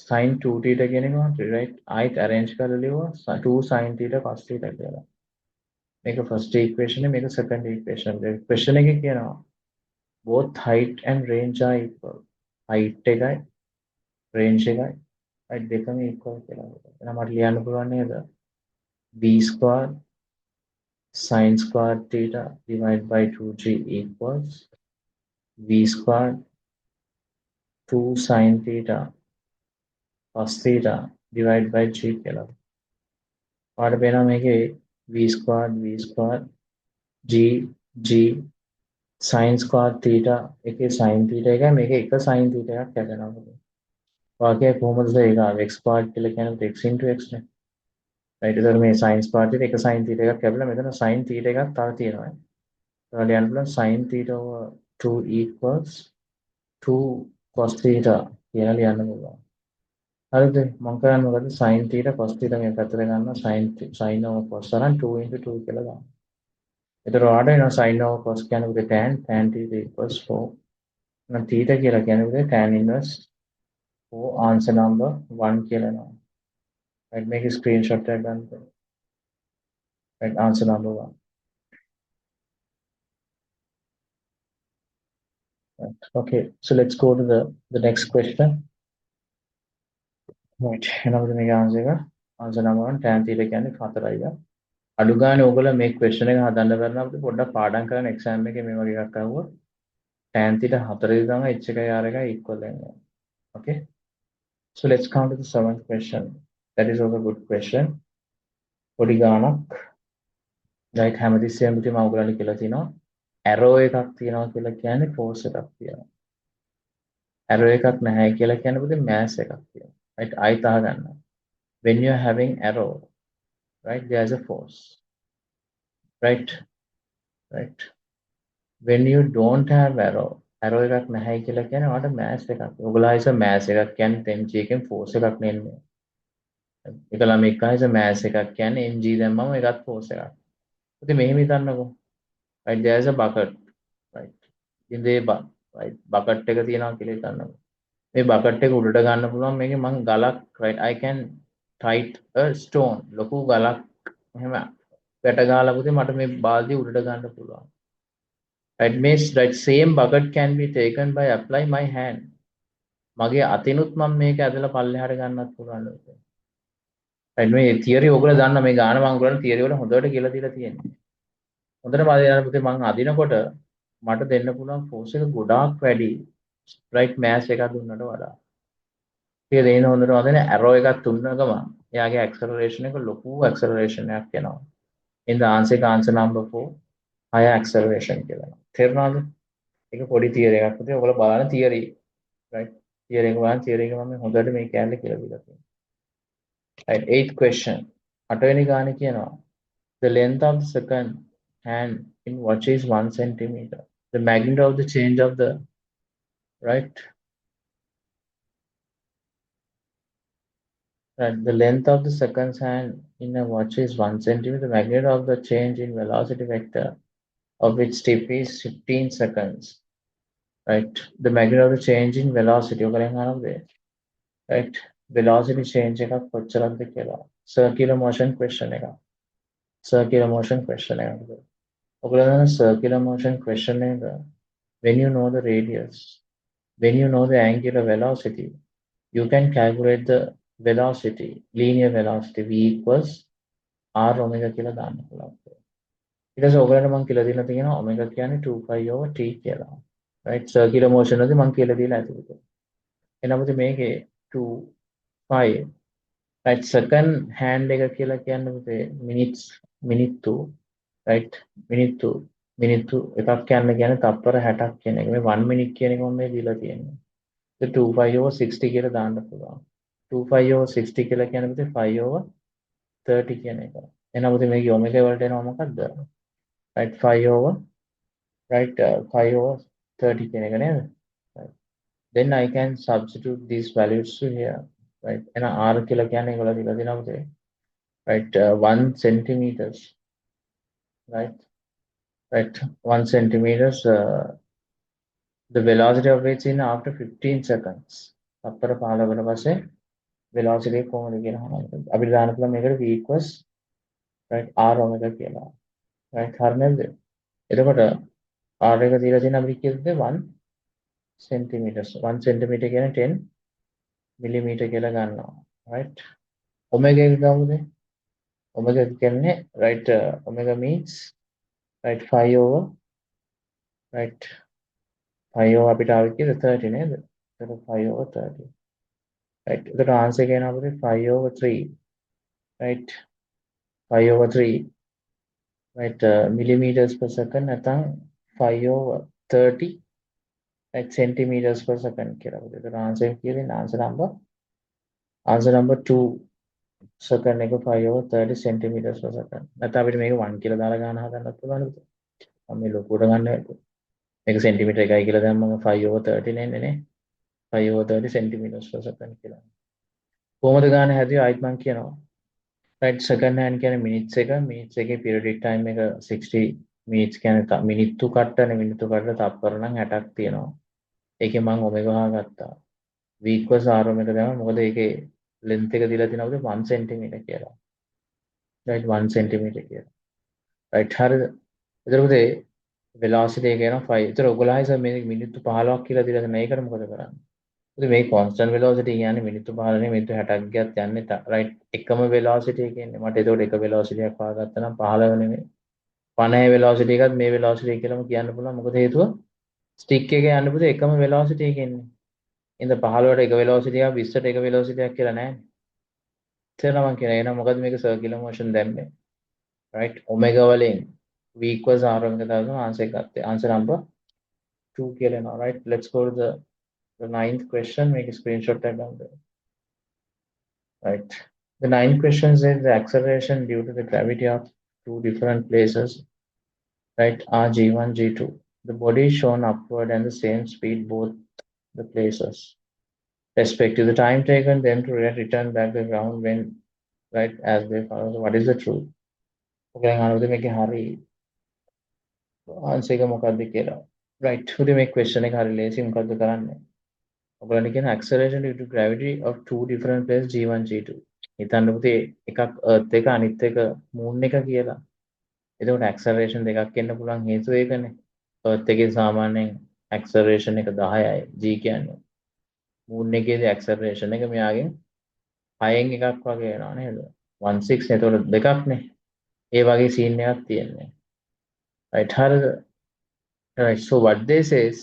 sin 2 theta කියන එක මම right ආයෙත් arrange කරලා ලියුවා 2 sin theta cos theta කියලා. මේක first equation එක මේක second equation. question එකේ කියනවා both height and range are equal. height එකයි range එකයි right දෙකම equal කියලා. එහෙනම් මට ලියන්න පුළුවන් නේද? b square sin square theta divided by 2g equals v square 2 sin theta cos theta divided by g කියලා. පාඩ පේනවා මේකේ v square g sin square theta එකේ sin theta එකයි මේකේ එක sin theta එකක් හැදෙනවා. වාක්‍යය කොහොමද ඒක x part කියලා කියන්නේ x into x නේ. right ඒතර මේ sin part එකේ එක sin theta එකක් ලැබිලා මෙතන sin theta එකක් තව තියෙනවා. ඒකට යන්න පුළුවන් sin theta over 2 equals 2 cos theta කියලා ලියන්න පුළුවන්. හරිද? මම කරන්නේ මොකද sin theta cos theta මේ පැත්තට ගන්නවා sin over cos අරන් 2 into 2 කියලා දානවා. ඒතර ඔයාලට එනවා sin over cos කියන්නේ උදේ tan theta equals 4. නම් theta කියලා කියන්නේ උදේ tan inverse 4 answer number 1 කියලා එනවා. right make a screenshot එකක් ගන්න. right answer number 1. right. okay so let's go to the next question. right එනවාද මේක answer number 1 tan theta කියන්නේ 4යි. අඩු ගානේ ඕගොල්ලෝ මේ question එක හදන්න බැරි නම් පොඩ්ඩක් පාඩම් කරන්න exam එකේ මේ වගේ එකක් අහුවොත් tan theta 4 තමයි h එකයි r එකයි equal වෙන්නේ. okay so let's come to the seventh question. that is also a good question. පොඩි ගානක් right හැමතිස්සෙම මම ඔයගොල්ලන්ට කියලා තිනවා arrow එකක් තියනවා කියලා කියන්නේ force එකක් තියෙනවා. arrow එකක් නැහැ කියලා කියන්නේ පුතේ mass එකක් තියෙනවා. right ආයෙත් අහගන්න. when you are having arrow right there's a force. right right when you don't have arrow එකක් නැහැ කියලා කියන්නේ ඔයාලට mass එකක්. ඔයගොල්ලෝ හිත mass එකක් කියන්නේ mg එකෙන් force එකක් නෙන්නේ. ඒක ළම එකයිස mass එකක් කියන්නේ mg දැම්මම ඒකත් force එකක්. ඉතින් මෙහෙම හිතන්නකෝ. right there's a bucket right ඉතින් right bucket එක තියනවා කියලා හිතන්නකෝ. මේ bucket එක උඩට ගන්න පුළුවන් මේකේ මං ගලක් right I can tight a stone ලොකු ගලක් එහෙම වැට ගහලා පුතේ මට මේ බාල්දිය උඩට ගන්න පුළුවන්. right means that same bucket can be taken by apply my hand. මගේ අතිනුත් මම මේක ඇදලා පල්ලෙහාට ගන්නත් පුළුවන්. right මේ theory ඔයගොල්ලෝ දන්න මේ ගාන මම ඔයගොල්ලන්ට theory වල හොඳට කියලා දීලා තියෙනවා. හොඳට බලන්න පුතේ මම අදිනකොට මට දෙන්න පුළුවන් force එක ගොඩාක් වැඩි right mass එකක් දුන්නට වඩා. ඒක දෙන හොඳට වදින arrow එකක් දුන්න ගමන් එයාගේ acceleration එක ලොකු acceleration එකක් එනවා. in the answer number 4 higher acceleration කියලා. තේරුණාද? ඒක පොඩි theory එකක් පුතේ. ඔයගොල්ලෝ බලන්න theory right theory එක බලන්න theory එක මම හොඳට මේ කැලේ කියලා දීලා තියෙනවා. right 8th question. 8 වෙනි ගානේ කියනවා the length of the second hand in watch is 1 centimeter. The magnitude of the change of the right the length of the second hand in a watch is 1 centimeter. The magnitude of the change in velocity vector of its tip is 15 seconds. right the magnitude of the change in velocity right velocity change එකක් කොච්චරද කියලා circular motion question එකක් circular motion question එකක් ඔයගොල්ලෝ circular motion question එක when you know the radius when you know the angular velocity you can calculate the velocity linear velocity v equals r omega කියලා දාන්න පුළුවන් ඊට පස්සේ ඔයගොල්ලන්ට මම කියලා දෙන්න තියෙනවා omega කියන්නේ 2 pi over t කියලා right circular motion වලදී මම කියලා දීලා ඇති එනමුත් මේකේ 2 pi right second hand එක කියලා කියන්නේ පුතේ මිනිත්තු right මිනිත්තු එකක් කියන්නේ තප්පර 60ක් කියන එක මේ 1 minute කියන එක මම මේ දීලා තියෙන්නේ ඒ 2 pi over 60 කියලා දාන්න පුළුවන් 2 pi over 60 කියලා කියන්නේ පුතේ 5 over 30 කියන එක එනමුත් මේකේ omega වලට එනවා මොකද්ද right 5 over right 5 over 30 කියන එක නේද right. then I can substitute these values to here right and r කියලා කියන්නේ ඒගොල්ලෝ දීලා දෙනවා පුතේ right 1 centimeters right 1 centimeters the velocity of which in after 15 seconds අපර 15කට පස්සේ velocity එක කොහොමද කියලා අහනවා අපිට දාන්න පුළුවන් මේකට v equals right r omega කියලා right හරි නේද එතකොට r එක දීලා තියෙන අපිට කියද්දී 1 centimeters 1 centimeter කියන්නේ 10 millimeter කියලා ගන්නවා right omega එක ගමුද omega කියන්නේ right omega means right 5 over right 5 over අපිට ආවේ කීයද 30 නේද එතකොට 5 over 30 right එතකොට answer එක එනවා අපිට 5 over 3 right 5 over 3 right millimeters per second නැත්නම් 5 over 30 like centimeters per second කියලා අපිට. ඒතර answer කියන්නේ answer number 2 second එක 5/30 centimeters per second. නැත්නම් අපිට මේක 1 කියලා දාලා ගන්න හදන්නත් පුළුවන්. මම මේ ලොකුවට ගන්න මේක සෙන්ටිමීටර 1යි කියලා දැම්මම 5/30 නේ එන්නේ නේ. 5/30 centimeters per second කියලා. කොහොමද ගන්න හැදුවේ ආයිත් මම කියනවා. right second hand කියන්නේ minutes එකේ periodic time එක 60 minutes කියන්නේ මිනිත්තු කට්ටනේ මිනිත්තු කටට තත්පර නම් 60ක් තියෙනවා. ඒකේ මම ඔමෙගා ගත්තා. v equals r ඔමෙගා දැම්මම මොකද ඒකේ length එක දීලා තියෙනවා 1 cm කියලා. right 1 cm කියලා. right හරිද? එතකොට velocity එක යනවා 5. ඒතර ඔයගොල්ලෝ ආයෙත් මේ මිනිත්තු 15ක් කියලා දීලා තියෙනවා. ඒකට මොකද කරන්නේ? ඉතින් මේ constant velocity කියන්නේ මිනිත්තු 15 නේ මිනිත්තු 60ක් ගියත් යන්නේ right එකම velocity එකන්නේ. මට ඒතකොට එක velocity එකක් හොයාගත්තා නම් 15 නෙමෙයි. 50 velocity එකත් මේ velocity කියලාම කියන්න පුළුවන්. මොකද හේතුව stick එකේ යන්න පුතේ එකම velocity එකන්නේ. ඉතින් 15ට එක velocity එකක් 20ට එක velocity එකක් කියලා නැහැ. තේරෙනවද මං කියන්නේ? එහෙනම් මොකද මේක circular motion දැම්මේ? right omega වලින් v equals r omega දාගෙන answer එක ගත්තේ. answer number 2 කියලා එනවා. right let's go to the ninth question. Make a screenshot that down there. Right. The ninth question says the acceleration due to the gravity of two different places, right, are g1, g2. The body is shown upward and the same speed both the places. Respective the time taken them to return back the ground when right as they follow. So what is the truth? Okay, I'm going to make a hurry. Answer මොකක්ද කියලා. Right. උදේ මේ question එක හරි ලේසි මොකද්ද කරන්නේ? ඔයගොල්ලන්ට කියන acceleration due to gravity of two different places g1 g2. හිතන්න පුතේ එකක් earth එක අනිත් එක moon එක කියලා. එතකොට acceleration දෙකක් එන්න පුළුවන් හේතුව ඒකනේ. earth එකේ සාමාන්‍යයෙන් acceleration එක 10යි g කියන්නේ. moon එකේදී acceleration එක මෙයාගෙන් 6න් එකක් වගේ වෙනවා නේද? 16 එතකොට දෙකක්නේ. ඒ වගේ scene එකක් තියෙන්නේ. right හරිද? right so what they says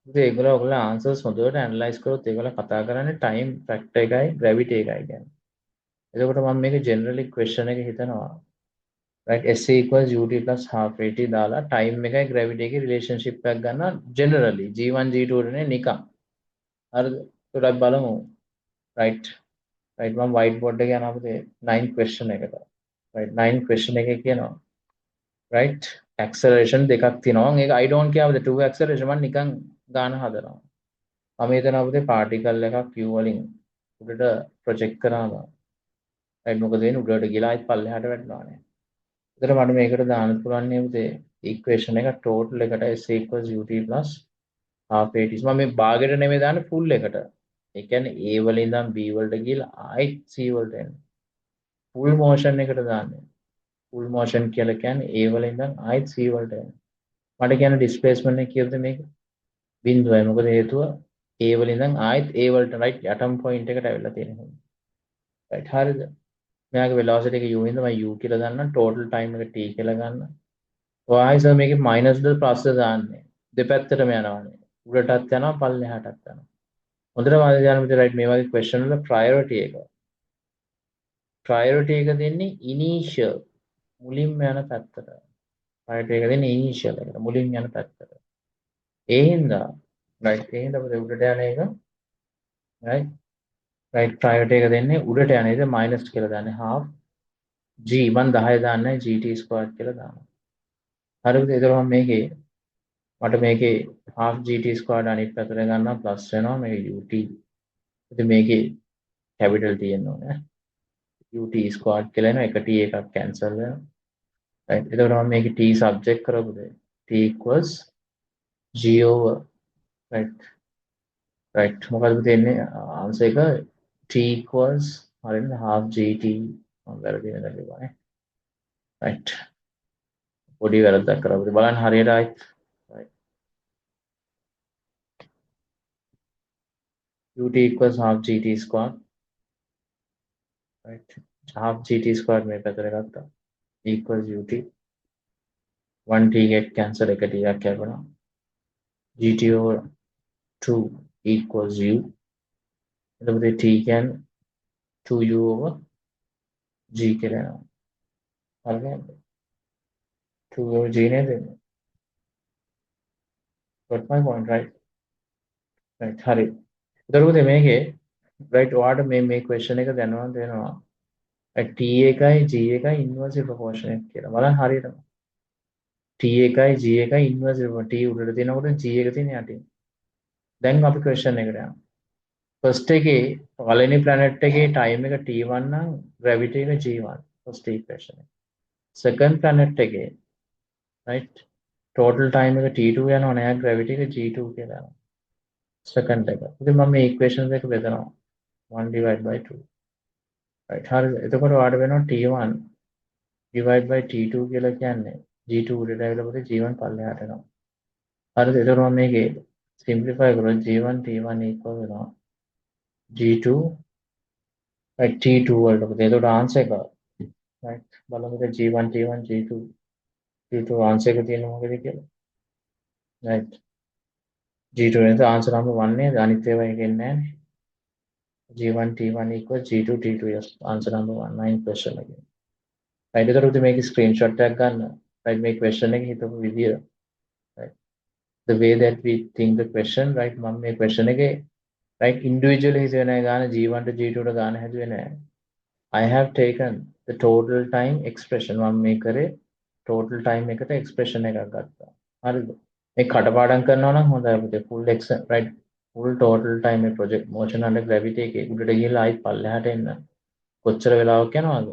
ඒගොල්ලෝ ඔයගොල්ලෝ answers හොඳට analyze කරොත් ඒගොල්ලෝ කතා කරන්නේ time factor එකයි gravity එකයි කියන්නේ. එතකොට මම මේක generally question එක හිතනවා. right sa equals ut plus half at දාලා time එකයි gravity එකේ relationship එකක් ගන්න generally g1 g2 නේ නිකන්. හරිද? ඒකට අපි බලමු. right right මම white board එක යනවා අපේ 9 question එකට. right 9 question එකේ කියනවා. right acceleration දෙකක් තියෙනවා. ඒක I don't care with the two acceleration මම නිකන් ගන්න හදනවා. මම හිතනවා අපේ particle එකක් q වලින් උඩට project කරාම right මොකද වෙන්නේ උඩට ගිහලා ආයෙත් පල්ලෙහාට වැටෙනවානේ. එතකොට මට මේකට දාන්න පුළුවන් නේ පුතේ equation එක total එකට s equals ut plus half at. මම මේ භාගයට නෙමෙයි දාන්නේ full එකට. ඒ කියන්නේ a වල ඉඳන් b වලට ගිහලා ආයෙත් c වලට එන්න. full motion එකට දාන්නේ. full motion කියලා කියන්නේ a වල ඉඳන් ආයෙත් c වලට එන්න. මට කියන්නේ displacement එක කියද්දි මේක බිඳුවයි. මොකද හේතුව a වල ඉඳන් ආයෙත් a වලට right atom point එකට ඇවිල්ලා තියෙනවා. right හරිද? මෙයාගේ velocity එක u ඉඳන් මම u කියලා දාන්න total time එක t කියලා ගන්න. ඔයයි සර් මේකේ minus ද plus ද දාන්නේ. දෙපැත්තටම යනවානේ. උඩටත් යනවා පල්ලෙහාටත් යනවා. හොඳට වාද දාන විදිහට right මේ වගේ question වල priority එක. priority එක දෙන්නේ initial මුලින්ම යන පැත්තට. priority එක දෙන්නේ initial එකට මුලින් යන පැත්තට. ඒ හින්දා right ඒ හින්දා අපිට උඩට යන එක right right priority එක දෙන්නේ උඩට යන එක minus කියලා දාන්නේ half g මම 10 දාන්නේ gt squared කියලා දානවා. හරිද? ඒතර මම මේකේ මට මේකේ half gt squared අනිත් පැත්තට ගන්නවා plus වෙනවා මේක ut. ඉතින් මේකේ capital තියෙන්න ඕනේ. ut squared කියලා එනවා එක t එකක් cancel වෙනවා. right එතකොට මම මේකේ t subject කරපුද t equals g over right right මොකද තියෙන්නේ answer එක t equals හරියට half gt මම වැරදි නේද කියවනේ right පොඩි වැරද්දක් කරපුද බලන්න හරියට ආයිත් right ut equals half gt squared right half gt squared මේ පැත්තට ගත්තා equals ut 1t get cancel එක t එකක් කැපෙනවා gt over 2 equals u එතකොට t can 2u over g කියලා එනවා හරිද 2 over g නේද got my point, right? Right, හරි. එතකොට මේකේ right ඔයාට මේ question එක දැනවන්න දෙනවා. T එකයි G එකයි inversely proportionate කියලා. බලන්න හරියටම. T එකයි G එකයි inversely proportionate. T උඩට තියෙනකොට G එක තියෙන යටින්. දැන් අපි question එකට යනවා. first එකේ පළවෙනි planet එකේ time එක T1 නම් gravity එක G1. first equation එක. second planet එකේ right total time එක T2 යනවා නෑ gravity එක G2 කියලා යනවා. second එක. ඉතින් මම මේ equation එක බෙදනවා. 1 divided by 2. right හරිද? එතකොට ඔයාලට වෙනවා T1 divided by T2 කියලා කියන්නේ G2 උඩට ඇවිල්ලා පස්සේ G1 පල්ලෙහාට එනවා. හරිද? එතකොට මම මේකේ simplify කරොත් G1 T1 equal වෙනවා G2 right T2 වලට. එතකොට answer එක right බලමුද G1 T1 G2 G2 answer එක තියෙන මොකද කියලා. right G2 නේද answer number 1 නේද? අනිත් ඒවා එකෙන් නැහැ. G1 T1 equal G2 T2 yes answer number 1 9 question again. right එතකොට මේක screenshot එකක් ගන්න. right මේ question එක හිතපු විදිය. right the way that we think the question right මම මේ question එකේ right individually හිතුවේ නැහැ ගාන G1 to G2 ට ගාන හැදුවේ නැහැ. I have taken the total time expression මම මේ කරේ total time එකට expression එකක් ගත්තා. හරිද? මේ කටපාඩම් කරනවා නම් හොඳයි පුතේ full x right full total time මේ project motion under gravity එකේ උඩට ගිහලා ආයි පල්ලෙහාට එන්න කොච්චර වෙලාවක් යනවද?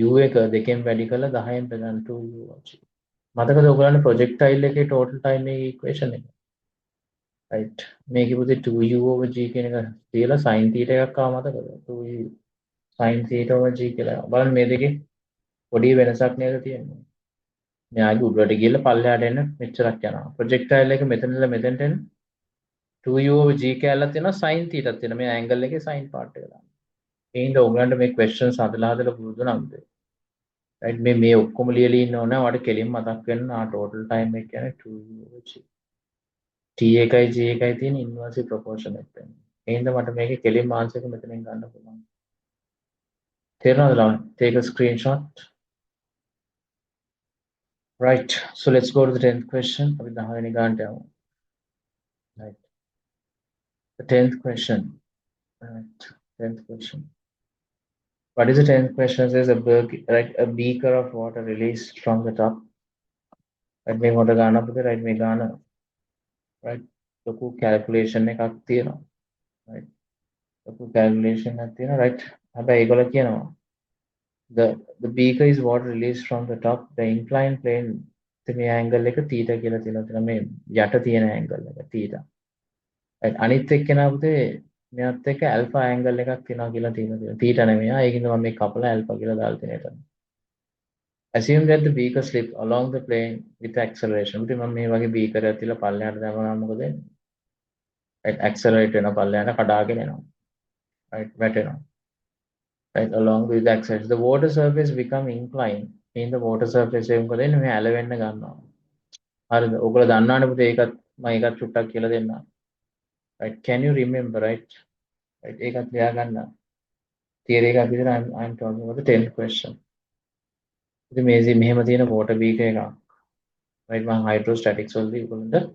u එක දෙකෙන් වැඩි කරලා 10න් බෙදන්න 2u වචි. මතකද ඔයගොල්ලන්ට projectile එකේ total time එකේ equation එක? right මේකේ පුතේ 2u over g කියන එක තියලා sin theta එකක් ආව මතකද? 2u sin theta over g කියලා. බලන්න මේ දෙකේ පොඩි වෙනසක් නේද තියෙන්නේ. මෙයාගේ උඩට ගිහලා පල්ලෙහාට එන්න මෙච්චරක් යනවා. projectile එක මෙතන ඉඳලා මෙතෙන්ට එන්න 2u over g කැලලා තියෙනවා sin theta තියෙනවා. මේ angle එකේ sin part එක දාන්න. ඒ හින්දා ඔයගලන්ට මේ questions හදලා පුරුදු නම් right මේ ඔක්කොම ලියලා ඉන්න ඕන ඔයාලට කෙලින් මතක් වෙන්න total time එක කියන්නේ 2u over g. t එකයි g එකයි තියෙන inversely proportionate වෙන්නේ. ඒ හින්දා මට මේකේ කෙලින් answer එක මෙතනින් ගන්න පුළුවන්. තේරෙනවද? take a screenshot. right so let's go to the 10th question. අපි 10 වෙනි ගානට යමු. right the 10th question. right 10th question. What is the 10th question? Says a beaker of water released from the top. Right, මේ මොකට ගන්න අපිට right මේ ගන්න right ලොකු calculation එකක් තියෙනවා. right ලොකු calculation එකක් තියෙනවා right හැබැයි ඒගොල්ලෝ කියනවා the beaker is water released from the top the inclined plane මේ angle එක theta කියලා තියෙනවා මේ යට තියෙන angle එක theta right අනිත් එක්කෙනා පුතේ මෙයත් එක්ක alpha angle එකක් තියෙනවා කියලා තියෙනවා theta නෙමෙයි ඒකින්ද මම මේ කපලා alpha කියලා දාලා තියෙන එතන. Assume that the beaker slips along the plane with acceleration. ඉතින් මම මේ වගේ beaker එකක් තියලා පල්ලෙහාට දානවා මොකද වෙන්නේ? right accelerate වෙන පල්ලෙහාට කඩාගෙන එනවා. right වැටෙනවා. right along with the acceleration the water surface become inclined. in the water surface එක මොකද වෙන්නේ? මේ ඇලවෙන්න ගන්නවා. හරිද? ඔයගොල්ලෝ දන්නවනේ පුතේ ඒකත් මම ඒකත් චුට්ටක් කියලා දෙන්නම්. right can you remember right? right ඒකත් ලියා ගන්න. theory එකක් විතර I'm talking about the 10th question. ඉතින් මේ මෙහෙම තියෙන water beaker එකක්. right මම hydrostatics වලදී ඔයගොල්ලන්ට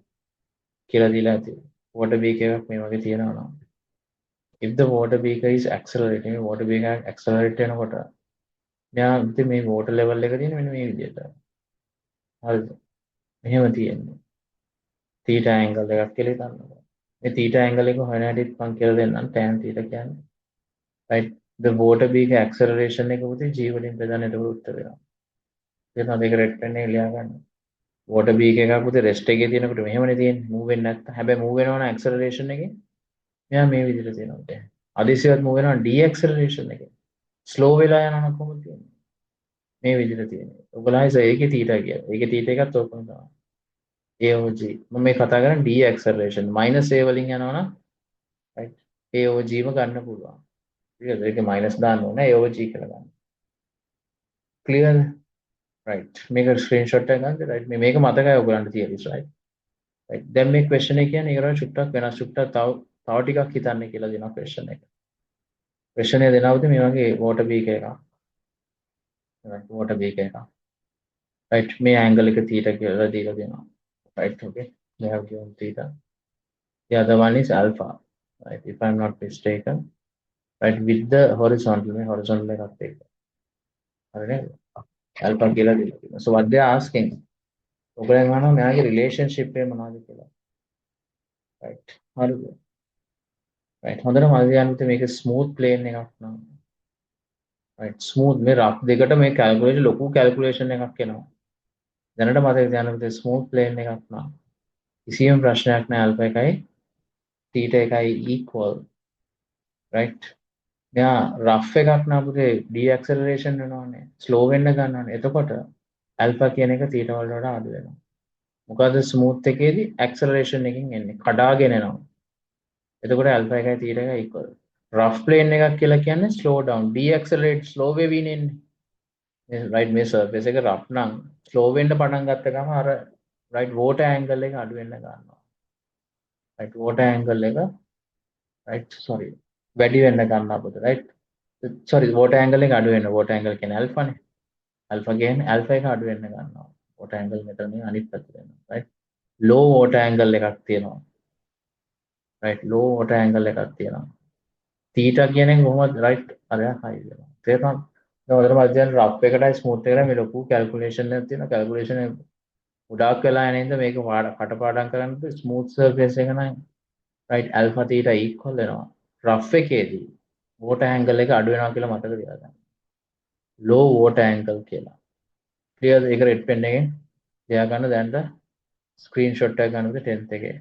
කියලා දීලා තියෙනවා. water beaker එකක් මේ වගේ තියෙනවා නම් if the water beaker is accelerating water beaker accelerate වෙනකොට මෙයා ඉතින් මේ water level එක තියෙන මෙන්න මේ විදිහට. හරිද? මෙහෙම තියෙන්නේ. theta angle එකක් කියලා හිතන්න. මේ theta angle එක හොයන හැටිත් මම කියලා දෙන්නම් tan theta කියන්නේ. right the water beaker acceleration එක උදේ g වලින් බෙදන්න ඒක උත්තර වෙනවා. එහෙනම් මේක red pen එකේ ලියා ගන්න. water beaker එකක් උදේ rest එකේ තියෙනකොට මෙහෙමනේ තියෙන්නේ. move වෙන්නේ නැත්නම් හැබැයි move වෙනවා නම් acceleration එකේ මෙයා මේ විදිහට තියෙනවා. අදිසියවත් move වෙනවා deceleration එකේ. slow වෙලා යනවා නම් කොහොමද තියෙන්නේ? මේ විදිහට තියෙන්නේ. ඔයගොල්ලෝ හිතේ ඒකේ theta කියලා. ඒකේ theta එකත් ඕකම තමයි. AOG මම මේ කතා කරන්නේ deceleration minus a වලින් යනවා නම් right AOG ම ගන්න පුළුවන්. ඊට ඒකේ minus දාන්න ඕනේ AOG කියලා ගන්න. clear right මේක screenshot එකක් ගන්න right මේක මතකයි ඔයගොල්ලන්ට theories right right දැන් මේ question එක කියන්නේ ඒකට චුට්ටක් වෙනස් චුට්ටක් තව ටිකක් හිතන්න කියලා දෙනවා question එක. question එක දෙනවද මේ වගේ water beaker එකක්. right water beaker එකක්. right මේ angle එක theta කියලා දීලා දෙනවා. right okay they have given theta. The other one is alpha, right? If I'm not mistaken, right? With the horizontal එකක් take. Alright, alpha කියලා දීලා තියෙනවා. So what they are asking, ඔයගොල්ලන් අහනවා මෙයාගේ relationship එක මොනවද කියලා. right? හරිද? right. හොඳට මම කියන්නේ මේක smooth plane එකක් නම්. right? smooth මේ rough දෙකට මේ calculation ලොකු calculation එකක් එනවා. දැනට මතක තියාගන්න smooth plane එකක් නම් කිසියම් ප්‍රශ්නයක් නැහැ alpha එකයි theta එකයි equal. right? මෙයා rough එකක් නම් අපිට deceleration වෙනවානේ. slow වෙන්න ගන්නවානේ. එතකොට alpha කියන එක theta වලට වඩා අඩු වෙනවා. මොකද ස්මූත් එකේදී ඇක්සලරේෂන් එකකින් එන්නේ කඩාගෙන එනවා. එතකොට alpha එකයි theta එකයි equal. rough plane එකක් කියලා කියන්නේ slow down, deaccelerate, slow වෙවින් එන්නේ. right මේ surface එක rough නම් slow වෙන්න පටන් ගත්ත ගම අර right water angle එක අඩු වෙන්න ගන්නවා. right water angle එක right sorry වැඩි වෙන්න ගන්නවා අපිට right sorry water angle එක අඩු වෙන්න water angle කියන්නේ alpha නේ. alpha කියන්නේ alpha එක අඩු වෙන්න ගන්නවා. water angle මෙතන අනිත් පැත්තට යනවා. right low water angle එකක් තියෙනවා. right low water angle එකක් තියෙනවා. theta කියන එක කොහොමද right අරයා high වෙනවා. තේරුණාද? දැන් ඔතන මැදින් rough එකටයි smooth එකටයි මේ ලොකු calculation එකක් තියෙනවා. calculation එක උඩාක් වෙලා යන ඉඳ මේක කටපාඩම් කරන්න smooth surface එක නම් right alpha theta equal වෙනවා. rough එකේදී water angle එක අඩු වෙනවා කියලා මතක තියාගන්න. low water angle කියලා. clear ඒක red pen එකෙන් ලියා ගන්න දැන්ට screenshot එක ගන්නකොට 10th එකේ.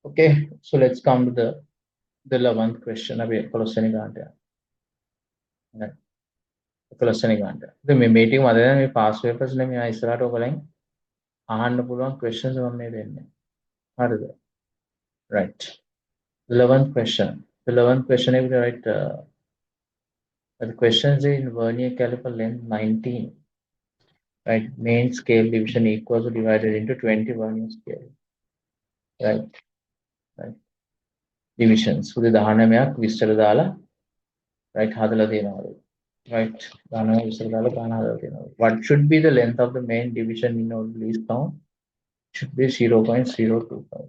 okay so let's come to the 11th question අපි 11 වෙනි ගානට යනවා. 11 වෙනි ගානට. ඉතින් මේ meeting මම දැන් මේ past papers නේ මේ ඉස්සරහට ඔයගලෙන් අහන්න පුළුවන් questions මම මේ දෙන්නේ. හරිද? right 11th question. The 11th question is right the questions in vernier caliper length 19. right main scale division equals to divided into 20 vernier scale. right divisions උදේ 19ක් විස්තර දාලා right හදලා තියෙනවා. right 19ක් විස්තර දාලා ගාන හදලා තියෙනවා. what should be the length of the main division in our least count? should be 0.025.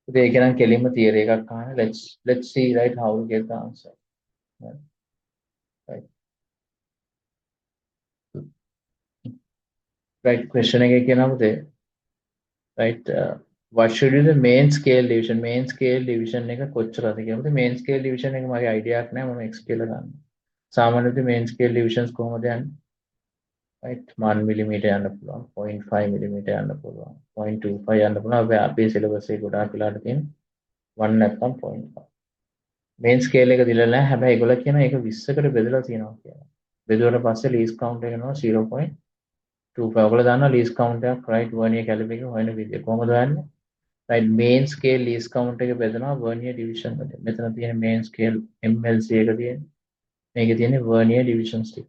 උදේ ඒක නම් කෙලින්ම theory එකක් අහන්න. let's see right how to get the answer. right right question එකේ කියනවා පුතේ right what should be the main scale division එක කොච්චරද කියලා. main scale division එක මගේ idea එකක් නෑ මම x කියලා ගන්න. සාමාන්‍යයෙන් main scale divisions කොහොමද යන්නේ? right 1 mm යන්න පුළුවන් 0.5 mm යන්න පුළුවන් 0.25 යන්න පුළුවන්. අපේ syllabus එකේ ගොඩාක් වෙලාට තියෙන 1 නැත්නම් 0.5 main scale එක දීලා නැහැ. හැබැයි ඒගොල්ලෝ කියනවා ඒක 20කට බෙදලා තියෙනවා කියලා. බෙදුවට පස්සේ least count එක එනවා 0.25. ඔයගොල්ලෝ දන්නවා least count එකක් right vernier caliper එකේ හොයන විදිය කොහොමද හොයන්නේ? right main scale least count එක බෙදනවා vernier division වලට. මෙතන තියෙන main scale MLC එක තියෙන්නේ. මේකේ තියෙන්නේ vernier divisions ටික.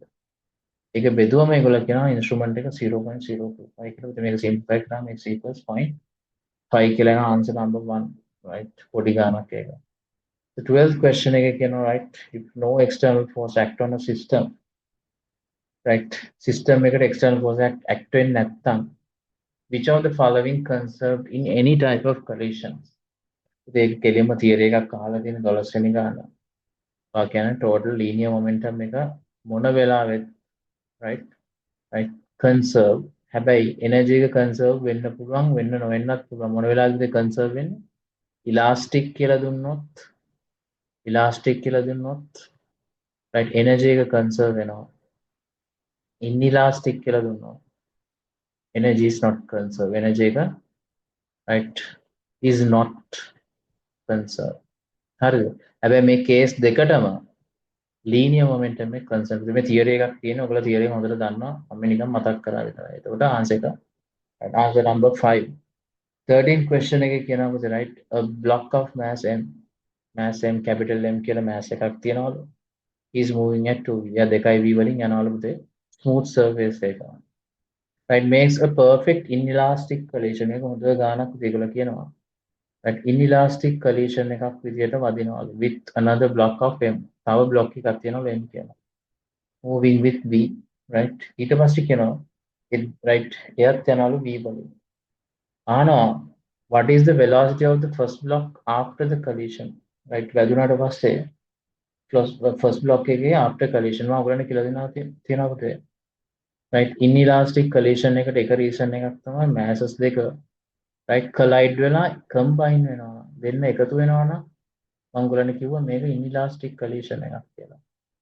ඒක බෙදුවම ඒගොල්ලෝ කියනවා instrument එක 0.025 කියලා. මේක simplify කරාම x equals 0.5 කියලා එන answer number 1 right පොඩි ගානක් ඒක. the 12th question එක කියනවා right if no external force act on a system right system එකට external force act වෙන්නේ නැත්නම් which of the following conserved in any type of collisions? ඒක කෙලින්ම theory එකක් අහලා තියෙන 12 වෙනි ගාන. ඔය කියන්නේ total linear momentum එක මොන වෙලාවෙත් right conserve හැබැයි energy එක conserve වෙන්න පුළුවන් වෙන්න නොවෙන්නත් පුළුවන්. මොන වෙලාවෙද conserve වෙන්නේ? elastic කියලා දුන්නොත් right energy එක conserve වෙනවා. inelastic කියලා දුන්නොත් energy is not conserved. energy එක right is not conserved. හරිද? හැබැයි මේ case දෙකටම linear momentum එක conserved. මේ theory එකක් තියෙනවා. ඔයගොල්ලෝ theory එක හොඳට දන්නවා. මම නිකන් මතක් කරා විතරයි. එතකොට answer එක right answer number 5. 13 question එකේ කියනවා right a block of mass m capital M කියලා mass එකක් තියෙනවලු. is moving at 2v. යා 2v වලින් යනවලු පුතේ. smooth surface එක. right makes a perfect inelastic collision. එක හොඳ ගානක් ඒගොල්ලෝ කියනවා. right inelastic collision එකක් විදියට වදිනවලු with another block of M. තව block එකක් තියෙනවලු M කියලා. moving with v right ඊට පස්සේ කියනවා right එයත් යනවලු v වලින්. what is the velocity of the first block after the collision? Right, වැදුනට පස්සේ first block එකේ after collision මම ඔයගලන්ට කියලා දෙනවා තියෙනවා පුතේ. right, inelastic collision එකට එක reason එකක් තමයි masses දෙක right collide වෙලා combine වෙනවා. දෙන්න එකතු වෙනවා නම් මම ඔයගලන්ට කිව්වා මේක inelastic collision එකක් කියලා.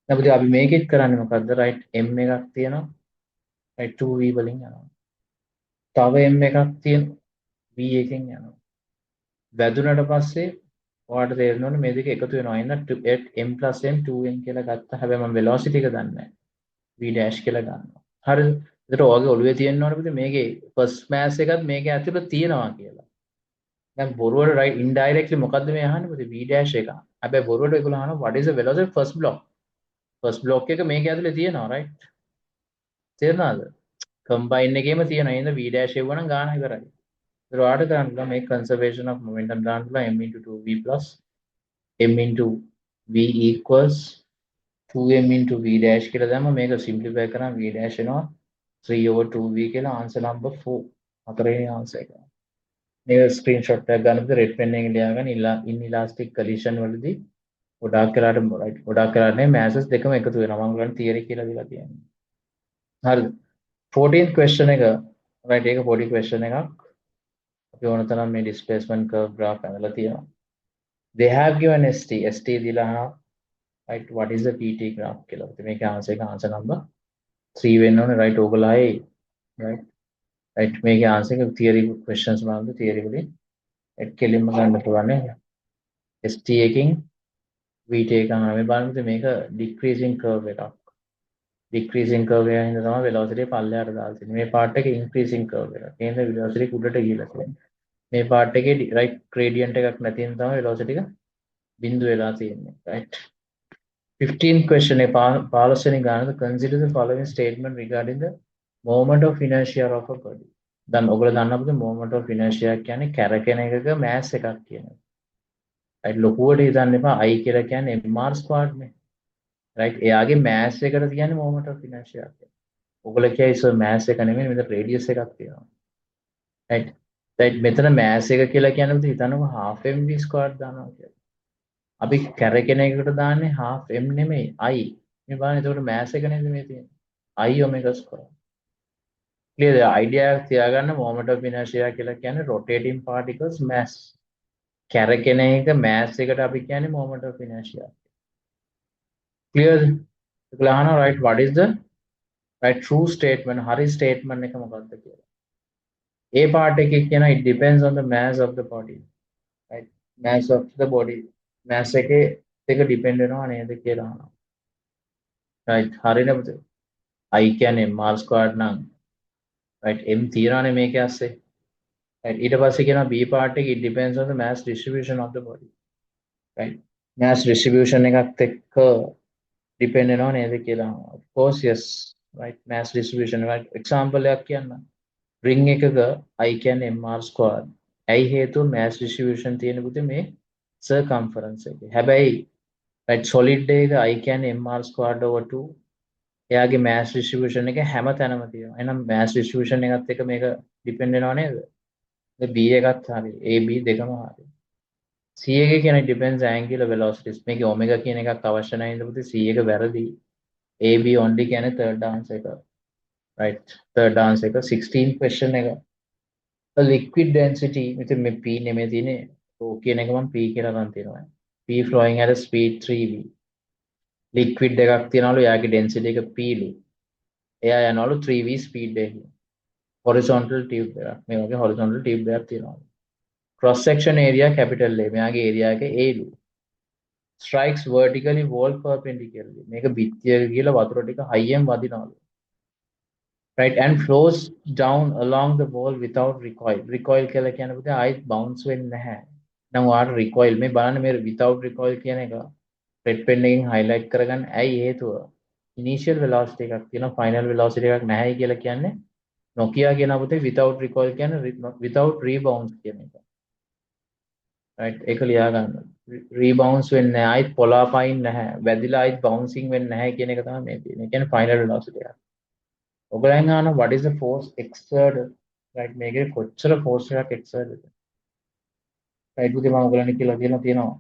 දැන් පුතේ අපි මේකෙත් කරන්නේ මොකද්ද? right, m එකක් තියෙනවා. right, 2v වලින් යනවා. තව m එකක් තියෙනවා. v එකෙන් යනවා. වැදුනට පස්සේ ඔයාලට තේරෙන්න ඕනේ මේ දෙක එකතු වෙනවා. එහෙනම් m plus m 2m කියලා ගත්තා. හැබැයි මම velocity එක දන්නේ නැහැ. v dash කියලා ගන්නවා. හරිද? ඒකට ඔයගේ ඔළුවේ තියෙන්න ඕනේ පුතේ මේකේ first mass එකත් මේකේ ඇතුළේ තියෙනවා කියලා. දැන් බොරුවට right indirectly මොකද්ද මේ අහන්නේ පුතේ v dash එක. හැබැයි බොරුවට ඒගොල්ලෝ අහනවා what is the velocity first block? first block එක මේකේ ඇතුළේ තියෙනවා right? තේරුණාද? combine එකේම තියෙනවා. එහෙනම් v dash එවුවා නම් ගාන ඉවරයි. ඒකට ඔයාලට කරන්න පුළුවන් මේ conservation of momentum දාන්න පුළුවන් m into 2v plus m into v equals 2m into v dash කියලා දැම්ම මේක simplify කරාම v dash එනවා 3 over 2v කියලා answer number 4 හතරවෙනි answer එක. මේක screenshot එකක් ගන්නකොට red pen එකෙන් ලියා ගන්න inelastic collision වලදී ගොඩාක් කරාට right ගොඩාක් කරාට නේ masses දෙකම එකතු වෙනවා. මම ඔයගලන්ට theory කියලා දීලා තියෙනවා. හරිද? 14th question එක right ඒක පොඩි question එකක්. අපි ඕන තරම් මේ displacement curve graph ඇඳලා තියෙනවා. They have given ST දීලා right what is the PT graph කියලා. ඉතින් මේකේ answer number 3 වෙන්න ඕනේ right ඕගොල්ලෝ ආයේ right right මේකේ answer එක theory questions බලන්න theory වලින් කෙලින්ම ගන්න පුළුවන් නේ. ST එකකින් VT එක ගන්න මේ බලන්න මේක decreasing curve එකක්. decreasing curve එකකින් තමයි velocity පල්ලෙහාට දාලා තියෙන්නේ. මේ part එකේ increasing curve එකක්. ඒ හින්දා velocity උඩට ගිහලා තියෙන්නේ. මේ part එකේ right gradient එකක් නැති හින්දා තමයි velocity එක බිඳු වෙලා තියෙන්නේ. right 15th question එක 15 වෙනි ගානට consider the following statement regarding the moment of inertia of a body. දැන් ඔයගොල්ලෝ දන්නා moment of inertia කියන්නේ කැරකෙන එකක mass එකක් කියන එක. right ලොකුවට හිතන්න එපා I කියලා කියන්නේ mr squared නේ. right එයාගේ mass එකට කියන්නේ moment of inertia කියලා. ඔයගොල්ලෝ කියයි so mass එක නෙමෙයි මෙතන radius එකක් තියෙනවා. right right මෙතන mass එක කියලා කියන්නේ හිතන්නකො half mv squared දානවා කියලා. අපි කැරකෙන එකකට දාන්නේ half m නෙමෙයි I. මේ බලන්න එතකොට mass එක නේද මේ තියෙන්නේ. I omega square. clear the idea එක තියාගන්න moment of inertia කියලා කියන්නේ rotating particles mass. කැරකෙන එක mass එකට අපි කියන්නේ moment of inertia. clear? ඒකලා අහනවා right what is the right true statement හරි statement එක මොකක්ද කියලා. A part එකේ කියන it depends on the mass of the body. right mass of the body. mass එකේ එක depend වෙනවා නේද කියලා අහනවා. right හරිනේ පුතේ. I කියන්නේ mr squared නම් right m තියනවානේ මේකේ ඇස්සේ. right ඊට පස්සේ කියනවා b part එක it depends on the mass distribution of the body. right mass distribution එකත් එක්ක depend වෙනවා නේද කියලා. of course yes right mass distribution right example එකක් කියන්න. ring එකක I කියන්නේ mr squared. ඇයි හේතුව mass distribution තියෙන පුතේ මේ circumference එකේ. හැබැයි right solid එක I කියන්නේ mr squared over 2 එයාගේ mass distribution එක හැම තැනම තියෙනවා. එහෙනම් mass distribution එකත් එක්ක මේක depend වෙනව නේද? B එකත් හරි. A B දෙකම හරි. C එකේ කියන්නේ depends angular velocities. මේකේ omega කියන එකක් අවශ්‍ය නැහැ නේද පුතේ? C එක වැරදි. A B only කියන්නේ third answer එක. right third answer එක 16 question එක. the liquid density මෙතන මේ P නෙමෙයි තියෙන්නේ. O කියන එක මම P කියලා ගන්න තියෙනවා. P flowing at a speed 3v. liquid එකක් තියනවලු එයාගේ density එක P ලු. එයා යනවලු 3v speed එකකින්. horizontal tube එකක්. මේ වගේ horizontal tube එකක් තියෙනවා. cross section area capital A මෙයාගේ area එක A ලු. strikes vertically wall perpendicularly මේක බිත්තියක ගිහලා වතුර ටික හයියෙන් වදිනවලු. right and flows down along the wall without recoil කියලා කියන පුතේ ආයිත් bounce වෙන්නේ නැහැ. නම් ඔයාලට recoil මේ බලන්න මේ without recoil කියන එක red pen එකෙන් highlight කරගන්න. ඇයි හේතුව? initial velocity එකක් තියෙනවා final velocity එකක් නැහැයි කියලා කියන්නේ Nokia කියන පුතේ without recoil කියන්නේ without rebounds කියන එක. right ඒක ලියා ගන්න. rebounds වෙන්නේ නැහැ. ආයිත් පොලාපයින් නැහැ. වැදිලා ආයිත් bouncing වෙන්නේ නැහැ කියන එක තමයි මේ තියෙන්නේ. ඒ කියන්නේ final velocity එක. ඔයගලයන් අහන what is the force exerted right මේකේ කොච්චර force එකක් exert වෙද right පුතේ මම ඔයගලන්ට කියලා දෙනවා තියෙනවා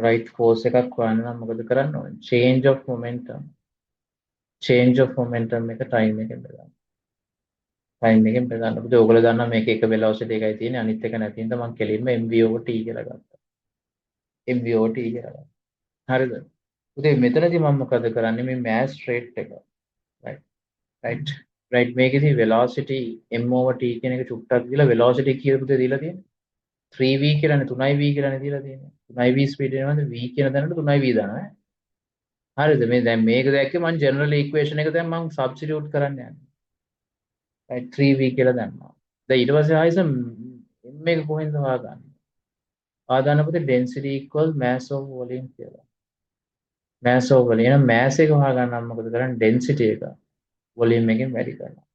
right force එකක් හොයන්න නම් මොකද කරන්න ඕනේ change of momentum එක time එකෙන් බලන්න time එකෙන් බලන්න පුතේ ඔයගොල්ලෝ දන්නා මේක එක velocity එකයි තියෙන්නේ අනිත් එක නැති හින්දා මම කෙලින්ම mv/t කියලා ගත්තා mv/t කියලා ගත්තා හරිද පුතේ මෙතනදී මම මොකද කරන්නේ මේ mass rate එක right right right මේකේදී velocity m/t කියන එක චුට්ටක් දීලා velocity කියලා පුතේ දීලා තියෙන්නේ 3v කියලානේ 3v කියලානේ දීලා තියෙන්නේ 3v ස්පීඩ් එනවද v කියන තැනට 3v දානවා හරිද මේ දැන් මේක දැක්කේ මම ජෙනරල් ඉක්වේෂන් එක දැන් මම සබ්ස්ටිටියුට් කරන්න යන්නේ right 3v කියලා දැම්මා දැන් ඊට පස්සේ ආයෙත් m එක කොහෙන්ද හොයාගන්නේ ආදාන පුතේ density equal mass of volume කියලා mass of volume එහෙනම් mass එක හොයාගන්න නම් මොකද කරන්නේ density එක volume එකෙන් වැඩි කරනවා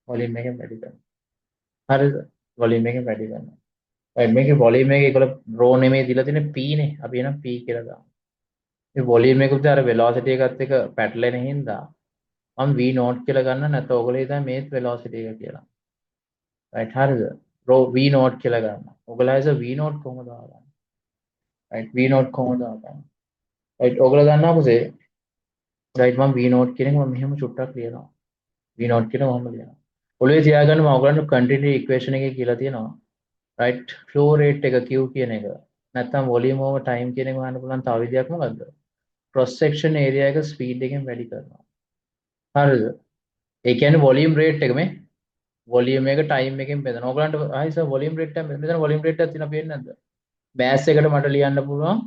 volume එකෙන් වැඩි කරනවා හරිද volume එකෙන් වැඩි කරනවා right මේකේ volume එක ඒකල rho නෙමෙයි දීලා තියෙන්නේ p නේ අපි එහෙනම් p කියලා දාමු මේ volume එක උදේ අර velocity එකත් එක්ක පැටලෙන හින්දා මම v naught කියලා ගන්න නැත්නම් ඔයගොල්ලෝ හිතන්නේ මේත් velocity එක කියලා right හරිද rho v naught කියලා ගන්න ඔයගොල්ලෝ හිතන්නේ v naught කොහොමද දාගන්නේ right v naught කොහොමද දාගන්නේ right ඔයගොල්ලෝ දන්නා පුතේ right මම v naught කියන එක මම මෙහෙම චුට්ටක් ලියනවා v naught කියන මොහොම ලියනවා ඔළුවේ තියාගන්න මම ඔයගොල්ලන්ට continuity equation එකේ කියලා තියෙනවා right flow rate එක q කියන එක නැත්නම් volume over time කියන එක හොයන්න පුළුවන් තව විදියක් මොකද්ද cross section area එක speed එකෙන් වැඩි කරනවා හරිද ඒ කියන්නේ volume rate එක මේ volume එක time එකෙන් බෙදනවා ඔයගලන්ට ආයි සර් volume rate එක මෙතන volume rate එකක් තියෙනවා පේන්නේ නැද්ද mass එකට මට ලියන්න පුළුවන්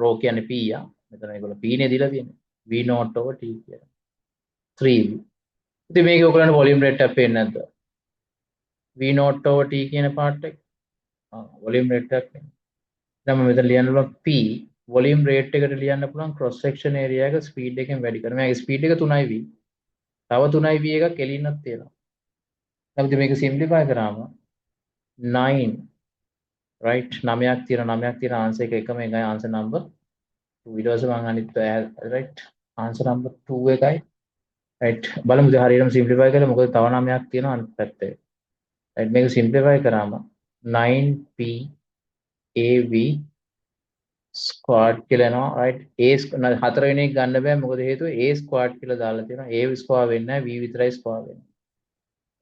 rho කියන්නේ p යා මෙතන ඒගොල්ලෝ p නේ දීලා තියෙන්නේ v naught over t කියලා 3v ඉතින් මේකේ ඔයගලන්ට volume rate එකක් පේන්නේ නැද්ද v naught over t කියන part එක volume rate එකක් නේ දැන් මම මෙතන ලියන්න පුළුවන් p volume rate එකට ලියන්න පුළුවන් cross section area එක speed එකෙන් වැඩි කරනවා. මගේ speed එක 3v. තව 3v එකක් එළින්නක් තියෙනවා. දැන් ඉතින් මේක simplify කරාම 9 right 9ක් තියෙන answer එක එකම එකයි answer number 2 ඊට පස්සේ මම අනිත් right answer number 2 එකයි right බලමු ඉතින් හරියටම simplify කරලා මොකද තව 9ක් තියෙනවා අනිත් පැත්තේ. right මේක simplify කරාම 9p av ස්ක්වාඩ් කියලා එනවා right a හතරවෙනි එක ගන්න බෑ මොකද හේතුව a ස්ක්වාඩ් කියලා දාලා තියෙනවා a ස්ක්වාර් වෙන්නේ නැහැ v විතරයි ස්ක්වාර් වෙන්නේ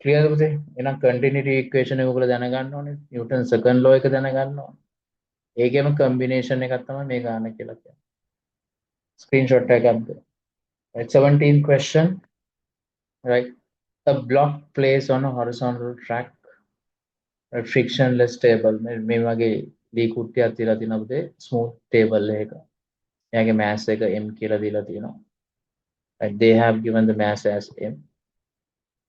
ක්ලියර්ද පුතේ එහෙනම් කන්ටිනියුටි ඉක්වේෂන් එක ඔයගොල්ලෝ දැනගන්න ඕනේ නිව්ටන් සෙකන්ඩ් ලෝ එක දැනගන්න ඕනේ ඒකෙම කම්බිනේෂන් එකක් තමයි මේ ගන්න කියලා කියන්නේ ස්ක්‍රීන්ෂොට් එකක් ගන්න right 17th question right a block placed on a horizontal track a frictionless table මේ වගේ දී කුට්ටියක් තියලා තියෙනවා පුතේ ස්මූත් ටේබල් එකක එයාගේ mass එක m කියලා දීලා තියෙනවා right they have given the mass as m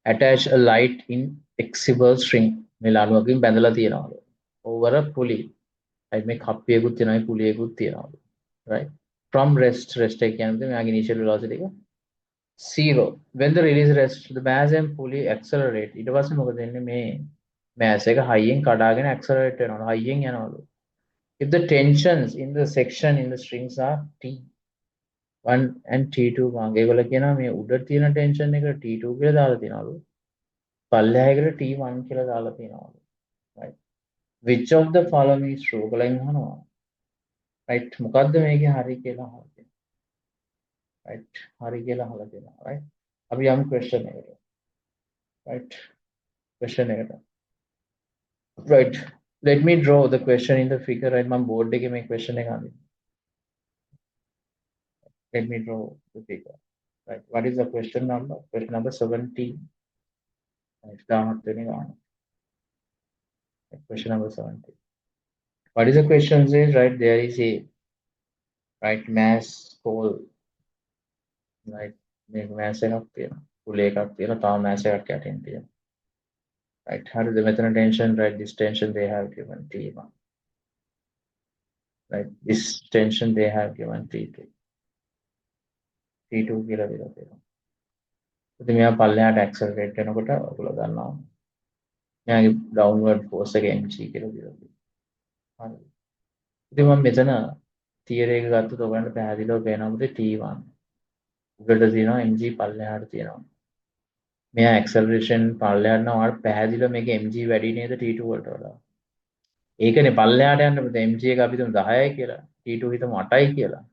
attach a light in flexible string මේ ලණුවකින් බැඳලා තියෙනවා over a pulley right මේ කප්පියකුත් තියෙනවා මේ පුලියකුත් තියෙනවා right from rest එක කියන්නේ මෙයාගේ initial velocity එක 0 when the release rest the mass and pulley accelerate ඊට පස්සේ මොකද වෙන්නේ මේ mass එක high යෙන් කඩාගෙන accelerate වෙනවා high යෙන් යනවලු if the tensions in the section in the strings are T1 and T2 ගාන ඒගොල්ලෝ කියනවා මේ උඩ තියෙන ටෙන්ෂන් එක T2 කියලා දාලා තියනවලු පල්ලෙහායකට T1 කියලා දාලා තියනවලු right which of the following is true ඔයගොල්ලන් අහනවා right මොකද්ද මේකේ හරි කියලා අහලා තියෙනවා right හරි කියලා අහලා තියෙනවා right අපි යමු question එකට right question එකට right let me draw the question in the figure right මම board එකේ මේ question එක අඳින්න let me draw the figure right what is the question number 17 right down question number 17 what is the question says right there is a right mass pole right මේක mass එකක් තියෙනවා පුලේ එකක් තියෙනවා තව mass එකක් යටින් තියෙනවා right හරිද මෙතන tension right this tension they have given T1 right this tension they have given T2 කියලා දීලා තියෙනවා ඉතින් මෙයා පල්ලෙහාට accelerate වෙනකොට ඔයගොල්ලෝ දන්නවා මෙයාගේ downward force එක mg කියලා දීලා තියෙනවා හරි ඉතින් මම මෙතන theory එක ගත්තොත් ඔයගලන්ට පැහැදිලිව පේනවා මොකද T1 උඩට තියෙනවා mg පල්ලෙහාට තියෙනවා මෙයා acceleration පල්ලෙහාට යනවා ඔයාලට පැහැදිලිව මේක mg වැඩි නේද t2 වලට වඩා. ඒකනේ පල්ලෙහාට යන්න පුතේ mg එක අපි හිතමු 10යි කියලා. t2 හිතමු 8යි කියලා.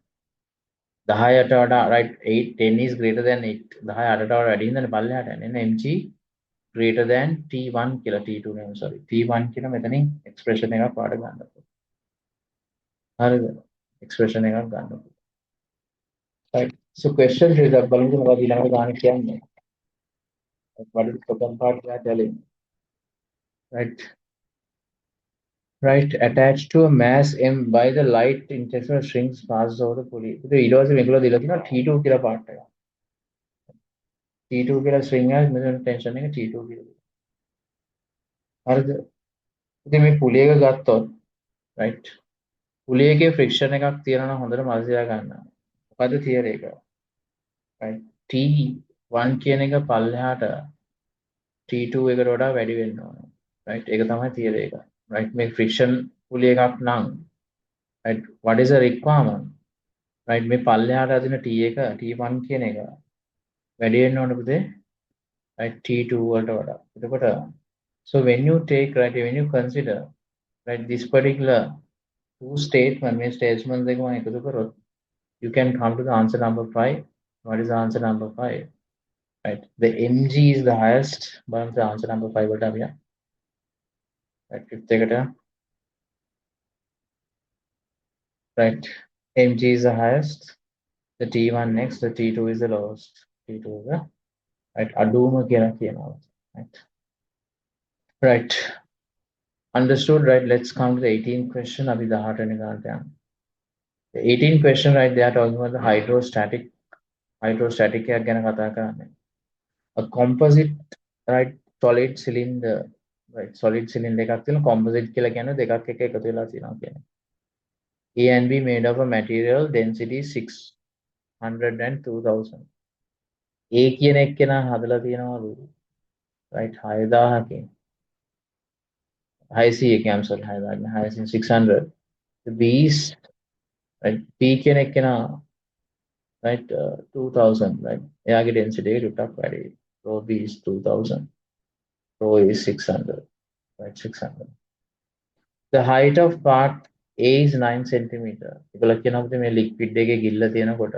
10ට වඩා right 8 10 is greater than 8. 10 8ට වඩා වැඩි හින්දානේ පල්ලෙහාට යන්නේ. එන්න mg greater than t1 කියලා t2 නෙමෙයි sorry. t1 කියලා මෙතනින් expression එකක් පාඩ ගන්න. හරිද? expression එකක් ගන්න. Right. So question is that බලමු මොකක්ද ඊළඟට ගන්න කියන්නේ. What is the second part we are telling? Right. Right. Attached to a mass m by the light interference strings passes over the pulley. ඉතින් ඊට පස්සේ මේකල දීලා තියෙනවා T2 කියලා part එක. T2 කියලා string එකක් මෙතන tension එක T2 කියලා. හරිද? ඉතින් මේ pulley එක ගත්තොත් right. pulley එකේ friction එකක් තියෙනවා නම් හොඳට මතක තියාගන්න. මොකද්ද theory එක? Right. T1 කියන එක පල්ලෙහාට T2 එකට වඩා වැඩි වෙන්න ඕනේ. right. ඒක තමයි theory එක. right. මේ friction pulley එකක් නම් right. what is the requirement? right. මේ පල්ලෙහාට අදින T එක T1 කියන එක වැඩි වෙන්න ඕනේ පුතේ right T2 වලට වඩා. එතකොට so when you take right when you consider right this particular two statement මේ statements දෙක මම එකතු කරොත් you can come to the answer number 5. What is the answer number 5? right the mg is the highest බලන්න the answer number 5 වලට අපි right fifth එකට right mg is the highest the t1 next the t2 is the lowest t2 is the right අඩුම කියලා කියනවා right right understood right let's come to the 18th question අපි 18 වෙනි ගානට යමු the 18th question right they are talking about the hydrostatic එකක් ගැන කතා කරන්නේ a composite right solid cylinder right solid cylinder එකක් තියෙන composite කියලා කියන්නේ දෙකක් එක එකතු වෙලා තියෙනවා කියන්නේ A and B made of a material density 600 and 2000 A කියන එක්කෙනා හදලා තියෙනවලු right 6000කින් 600 I'm sorry 600 the B is right B කියන එක්කෙනා right 2000 right එයාගේ density එක ටිකක් වැඩි rho B is 2000 rho is 600 right 600 the height of part A is 9 centimeter ඒකල කියනකොට මේ liquid එකේ ගිල්ල තියෙනකොට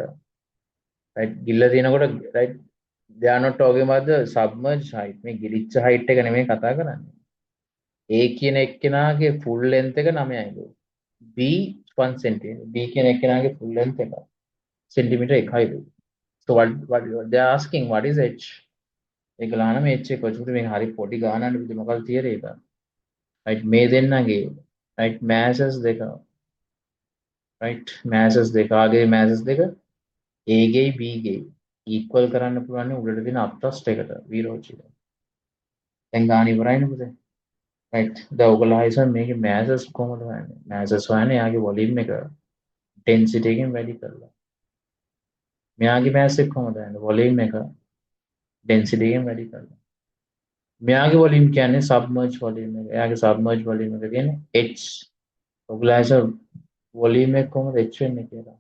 right ගිල්ල තියෙනකොට right they are not talking about the submerged height මේ ගිලිච්ච height එක නෙමෙයි කතා කරන්නේ A කියන එක්කෙනාගේ full length එක 9යිලු B 1 cm B කියන එක්කෙනාගේ full length එක centimeter 1යිලු so what they are asking what is h ඒකලා නම් h එක කොච්චරද මේක හරි පොඩි ගානක් විදිහ මොකක්ද theory එක right මේ දෙන්නගේ right masses දෙක right masses දෙකගේ masses දෙක A ගේ B ගේ equal කරන්න පුළුවන් උඩට තියෙන upthrust එකට විරෝචිත දැන් ගාන ඉවරයිනේ පුතේ right දැන් ඔයගොල්ලෝ හිතන මේකේ masses කොහොමද හොයන්නේ masses හොයන්නේ යාගේ volume එක density එකෙන් වැඩි කරලා මෙයාගේ mass එක කොහොමද හොයන්නේ volume එක density එකෙන් වැඩි කරලා මෙයාගේ volume කියන්නේ submerged volume එක එයාගේ submerged volume එක කියන්නේ h ඔයගොල්ලෝ හිතන volume එක කොහොමද h වෙන්නේ කියලා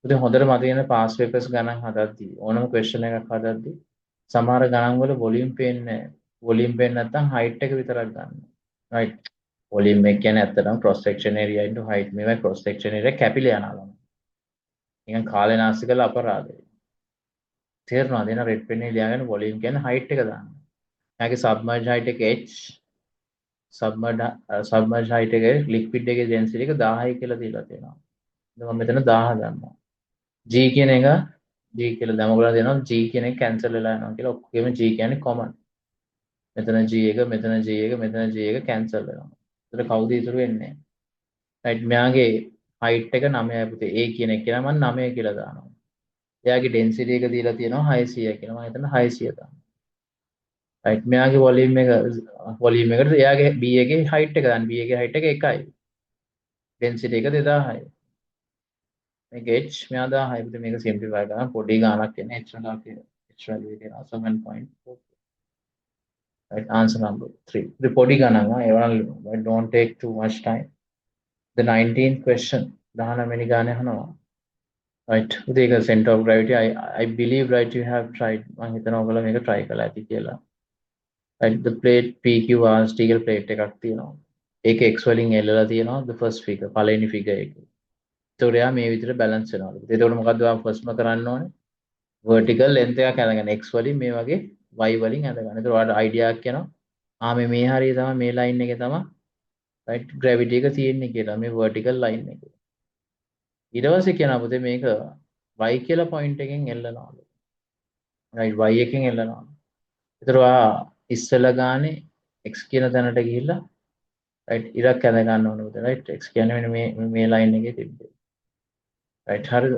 ඉතින් හොඳට මතක තියෙන past papers ගණන් හදද්දී ඕනම question එකක් හදද්දී සමහර ගණන් වල volume පේන්නේ volume පේන්නේ නැත්නම් height එක විතරක් ගන්න. right volume එක කියන්නේ ඇත්තටම cross section area into height මේවා cross section area කැපිලා යනවා. නිකන් කාලේ නාස්ති කරලා අපරාධයි. තේරෙනවද? එන red pen එක ලියාගෙන volume කියන්නේ height එක දාන්න. එයාගේ submerged height එක h submerged height එක liquid එකේ density එක 1000යි කියලා දීලා තියෙනවා. මම මෙතන 1000 ගන්නවා. G කියන එක G කියලා දැන් ඔයගොල්ලෝ දෙනවා G කියන එක cancel වෙලා යනවා කියලා ඔක්කොගෙම G කියන්නේ common. මෙතන G එක මෙතන G එක මෙතන G එක cancel වෙනවා. ඒතර කවුද ඉතුරු වෙන්නේ? right මෙයාගේ height එක 9යි පුතේ. A කියන එක කියලා මම 9 කියලා දානවා. එයාගේ density එක දීලා තියෙනවා 600 කියලා. මම හිතන 600 දානවා. right මෙයාගේ volume එකට එයාගේ B එකේ height එක දාන්න. B එකේ height එක 1යි. density එක 2000යි. මේක h මෙයා 1000යි පුතේ මේක simplify කරනවා පොඩි ගාණක් එන්නේ h වල අපේ h value එක එනවා 7.4 right answer number 3 the පොඩි ගණන් ඒවනම් don't take too much time the 19th question 19 වෙනි ගානේ අහනවා right ඒක center of gravity I believe right you have tried මම හිතනවා ඔයගොල්ලෝ මේක try කරලා ඇති කියලා right the plate PQR steel plate එකක් තියෙනවා ඒක x වලින් එල්ලලා තියෙනවා the first figure පළවෙනි figure එකේ ඒතකොට යා මේ විදිහට balance වෙනවලු එතකොට මොකද්ද ඔයා firstම කරන්න ඕනේ vertical length එකක් අරගෙන x වලින් මේ වගේ y වලින් අඳගන්න ඒතකොට ඔයාලට idea එකක් එනවා මේ හරිය තමයි මේ line එකේ තමයි right gravity එක තියෙන්නේ කියලා මේ vertical line එකේ ඊට පස්සේ කියනවා පුතේ මේක y කියලා point එකෙන් එල්ලනවලු right y එකෙන් එල්ලනවා ඒතර ඔයා ඉස්සෙල්ලා ගානේ x කියන තැනට ගිහිල්ලා right ඉරක් ඇඳ ගන්න ඕනේ පුතේ right x කියන්නේ මෙන්න මේ line එකේ තිබ්බේ right හරිද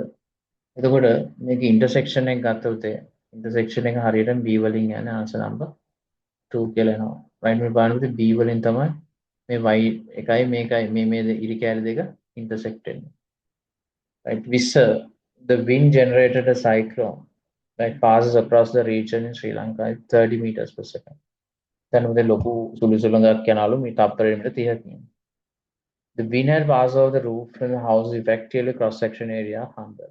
එතකොට මේක intersection එක ගත්ත පුතේ intersection එක හරියට b වලින් යන answer number 2 කියලා එනවා right මේ බලන්න පුතේ b වලින් තමයි මේ y එකයි මේකයි මේ ඉරි කැලි දෙක intersect වෙන්නේ right the wind generated a cyclone that passes across the region in Sri Lanka at 30 meters per second. Then with the loku sulusulanga canalu meet up perimeter. The wind had passed over the roof and the house effectively cross section area 100.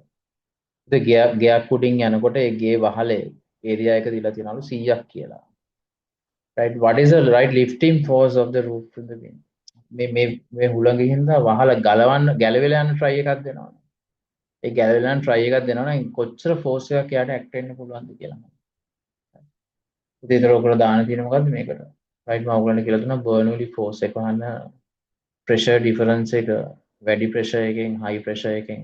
The gear pudding yanakote a gay vahale area ekadilatinalu siyak kiela. Right? What is the right lifting force of the roof from the wind? May hulangi hinda wahala galavan galavilan try එකක් දෙනවා. ඒ ගැලවිලාන් try එකක් දෙනවා නම් කොච්චර force එකක් යාට act වෙන්න පුළුවන්ද කියලා. ඒතර ඔයගොල්ලෝ දාන තියෙන මොකද්ද මේකට? right මම ඔයගොල්ලන්ට කියලා දුන්නා Bernoulli force එක වහන්න pressure difference එක වැඩි pressure එකෙන් high pressure එකෙන්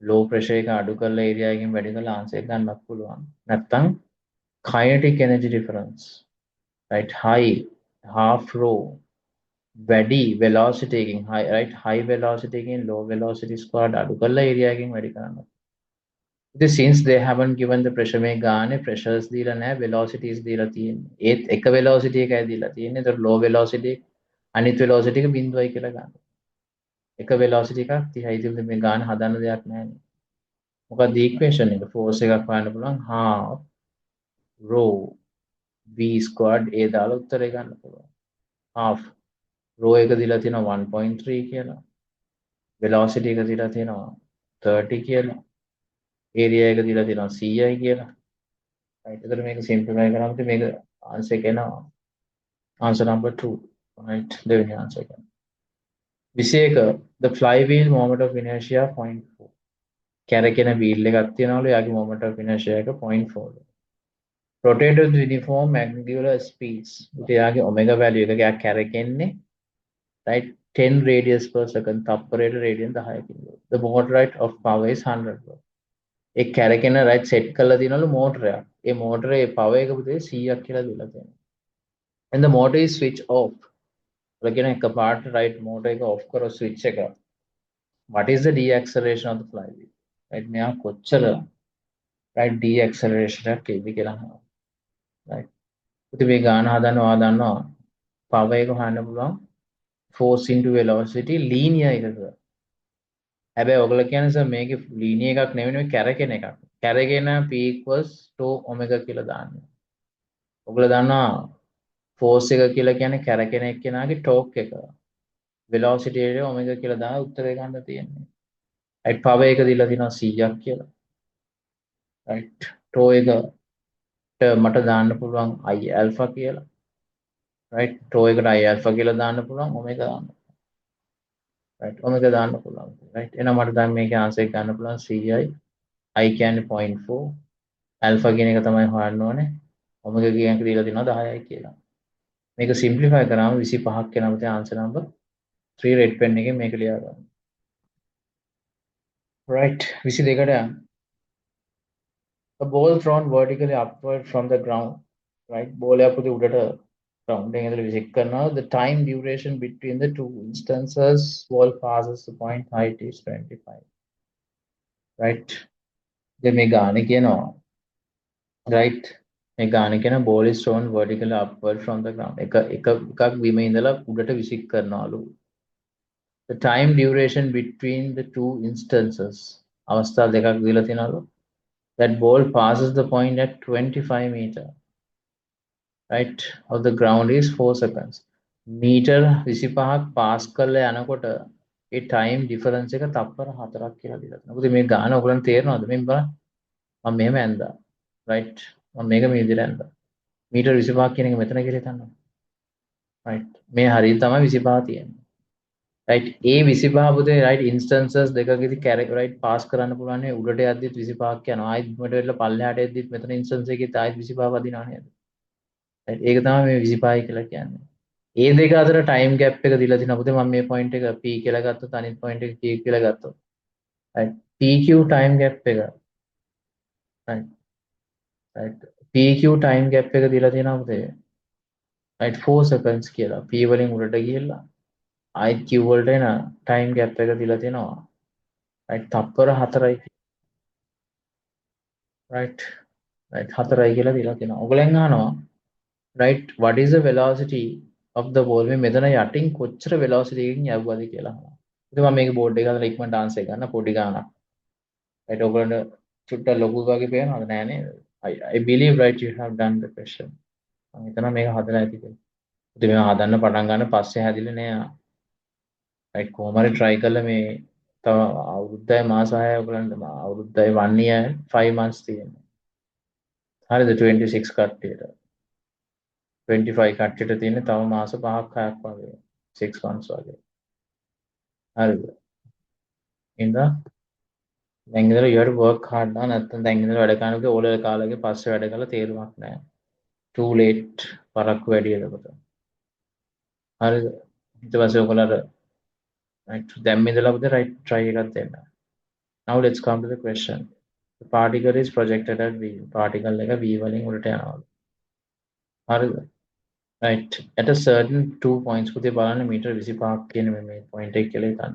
low pressure එක අඩු කරලා area එකෙන් වැඩි කරලා answer එක ගන්නත් පුළුවන්. නැත්තම් kinetic energy difference right high half rho වැඩි velocity එකෙන් high velocity එකෙන් low velocity squared අඩු කරලා area එකෙන් වැඩි කරන්න. Since they haven't given the pressure මේ ගානේ pressures දීලා නැහැ velocities දීලා තියෙන්නේ. ඒත් එක velocity එකයි දීලා තියෙන්නේ. ඒතර low velocity අනිත් velocity එක 0යි කියලා ගන්න. එක velocity එකක් 30යි තිබුණේ මේ ගාන හදන්න දෙයක් නැහැ. මොකක්ද equation එක? force එකක් හොයන්න පුළුවන් half rho v squared a දාලා උත්තරේ ගන්න පුළුවන්. half rho එක දීලා තියෙනවා 1.3 කියලා. velocity එක දීලා තියෙනවා 30 කියලා. area එක දීලා තියෙනවා 100යි කියලා. right එතකොට මේක simplify කරාම මේක answer එක එනවා answer number 2 right දෙවෙනි answer එක 21 the flywheel moment of inertia 0.4 කැරකෙන wheel එකක් තියනවලු යාගේ moment of inertia එක 0.4 rotated with uniform magnitude speeds යාගේ omega value එක යා කැරකෙන්නේ right 10 radius per second තප්පරයට radian 10කින් the motor rate of power is 100 watt A කැරකෙන right set කරලා තියනවලු මෝටරයක් ඒ මෝටරේ power එක පුතේ 100ක් කියලා දීලා තියෙනවා and the motor is switch off again එකපාරට right motor එක off කරලා switch එක what is the deceleration of the flywheel right මෙයා කොච්චර right deceleration එකක් එයිද කියලා අහනවා right ඉතින් මේ ගාන හදන්න ඔයා දන්නවා power එක හොයන්න පුළුවන් force into velocity linear එකක හැබැයි ඔයගොල්ලෝ කියන්නේ සර් මේකේ linear එකක් නෙවෙයි මේ කැරකෙන එකක් කැරකෙන p equals to omega කියලා දාන්න ඔයගොල්ලෝ දන්නවා force එක කියලා කියන්නේ කැරකෙන එක්කෙනාගේ torque එක velocity එක omega කියලා දාලා උත්තරේ ගන්න තියෙන්නේ right power එක දීලා තියෙනවා 100ක් කියලා right tau එකට මට දාන්න පුළුවන් I alpha කියලා right tau එකට I alpha කියලා දාන්න පුළුවන් omega දාන්න right omega දාන්න පුළුවන් right එහෙනම් මට දැන් මේකේ answer එක ගන්න පුළුවන් 100යි I කියන්නේ 0.4 alpha කියන එක තමයි හොයන්න ඕනේ omega කියන එක දීලා තියෙනවා 10යි කියලා මේක simplify කරාම 25ක් වෙනවා අපේ answer number 3 red pen එකෙන් මේක ලියා ගන්න right 22කට යන්න a ball thrown vertically upward from the ground right ball එක පුතේ උඩට ground එකෙන් ඉඳලා විසික් කරනවා the time duration between the two instances ball passes the point height is 25 right දැන් මේ ගානේ කියනවා right මේ ගානේ කියන ball is thrown vertically upward from the ground එකක් බිම ඉඳලා උඩට විසික් කරනවලු the time duration between the two instances අවස්ථා දෙකක් දීලා තියෙනවලු that ball passes the point at 25 meter right of the ground is 4 seconds meter 25ක් pass කරලා යනකොට ඒ ටයිම් ඩිෆරන්ස් එක තප්පර 4ක් කියලා දීලා තියෙනවා. මොකද මේ ගාන ඔයගලන්ට තේරෙනවද? මේ බලන්න. මම මෙහෙම ඇඳා. රයිට්. මම මේක මේ විදිහට ඇඳා. මීටර් 25ක් කියන එක මෙතන කියලා හිතන්න. රයිට්. මේ හරියට තමයි 25 තියෙන්නේ. රයිට්. ඒ 25 පුතේ රයිට් ඉන්ස්ටන්සස් දෙකකදී කැරක් රයිට් පාස් කරන්න පුළුවන් නේ උඩට යද්දිත් 25ක් යනවා. ආයෙත් මෙතන වෙලා පල්ලෙහාට යද්දිත් මෙතන ඉන්ස්ටන්ස් එකේ ආයෙත් 25 වදිනවා නේද? රයිට්. ඒක තමයි මේ 25 කියලා කියන්නේ. ඒ දෙක අතර ටයිම් ගැප් එක දීලා තිනවා. පුතේ මම මේ පොයින්ට් එක p කියලා ගත්තොත් අනිත් පොයින්ට් එක q කියලා ගත්තොත්. රයිට්. pq ටයිම් ගැප් එක. Right. Right. pq time gap එක දීලා තියෙනවා පුතේ. රයිට් 4 seconds කියලා. p වලින් උඩට ගිහිල්ලා ආයෙත් q වලට එන ටයිම් ගැප් එක දීලා තියෙනවා. රයිට්. තප්පර 4යි. රයිට්. රයිට් 4යි කියලා දීලා තියෙනවා. ඔයගලෙන් අහනවා right what is the velocity of the ball මේ මෙතන යටින් කොච්චර velocity එකකින් යවුවද කියලා අහනවා. ඉතින් මම මේක බෝඩ් එක දාලා ඉක්මනට ආන්සර් ගන්න පොඩි ගානක්. right ඔයගොල්ලන්ට චුට්ටක් ලොකු වගේ පේනවද නෑ නේද? I believe right you have done the question. මම හිතනවා මේක හදලා ඇති කියලා. ඉතින් මේවා හදන්න පටන් ගන්න පස්සේ හැදිලා නෑ. right කොහොම හරි try කරලා මේ තව අවුරුද්දයි මාස 6යි ඔයගොල්ලන්ට අවුරුද්දයි 1 year 5 months තියෙනවා. හරිද 26 කට්ටියට. 25 කට්ටියට තියෙන තව මාස 5ක් 6ක් වගේ 6 months වගේ. හරිද? ඉතින් දැන් ඉඳලා you have to work hard නා නැත්නම් දැන් ඉඳලා වැඩ කරනකොට ඕලෙවල් කාලෙක පස්සේ වැඩ කරලා තේරුමක් නැහැ. too late පරක්කු වැඩි එතකොට. හරිද? ඊට පස්සේ ඔයගොල්ලෝ right දැන් ඉඳලා පුතේ right try එකක් දෙන්න. Now let's come to the question. The particle is projected at v. particle එක v වලින් උඩට යනවා. හරිද? right at a certain 2 points පුතේ බලන්න මීටර 25ක් කියන මේ point එක කියලා හිතන්න.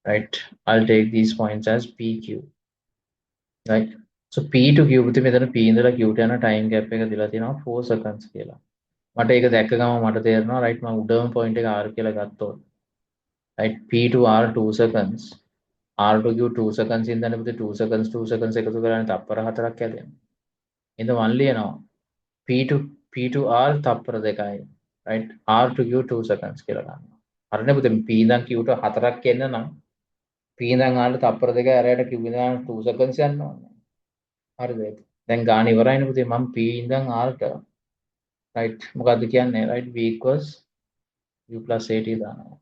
right I'll take these points as pq. right so p to q පුතේ මෙතන p ඉඳලා q ට යන time gap එක දීලා තියෙනවා 4 seconds කියලා. මට ඒක දැක්ක ගමන් මට තේරෙනවා right මම උඩම point එක r කියලා ගත්තොත් right p to r 2 seconds r to q 2 seconds ඉඳන් පුතේ 2 seconds 2 seconds එකතු කරලා තප්පර 4ක් හැදෙනවා. එහෙනම් මන් ලියනවා p to r තප්පර 2යි right r to q 2 seconds කියලා ගන්නවා. හරිනේ පුතේ p ඉඳන් q ට 4ක් එන්න නම් p ඉඳන් r තප්පර 2යි අරයට q ඉඳන් 2 seconds යන්න ඕනේ. හරිද? දැන් ගාන ඉවරයිනේ පුතේ මම p ඉඳන් r ට right මොකද්ද කියන්නේ right v equals u plus at දානවා.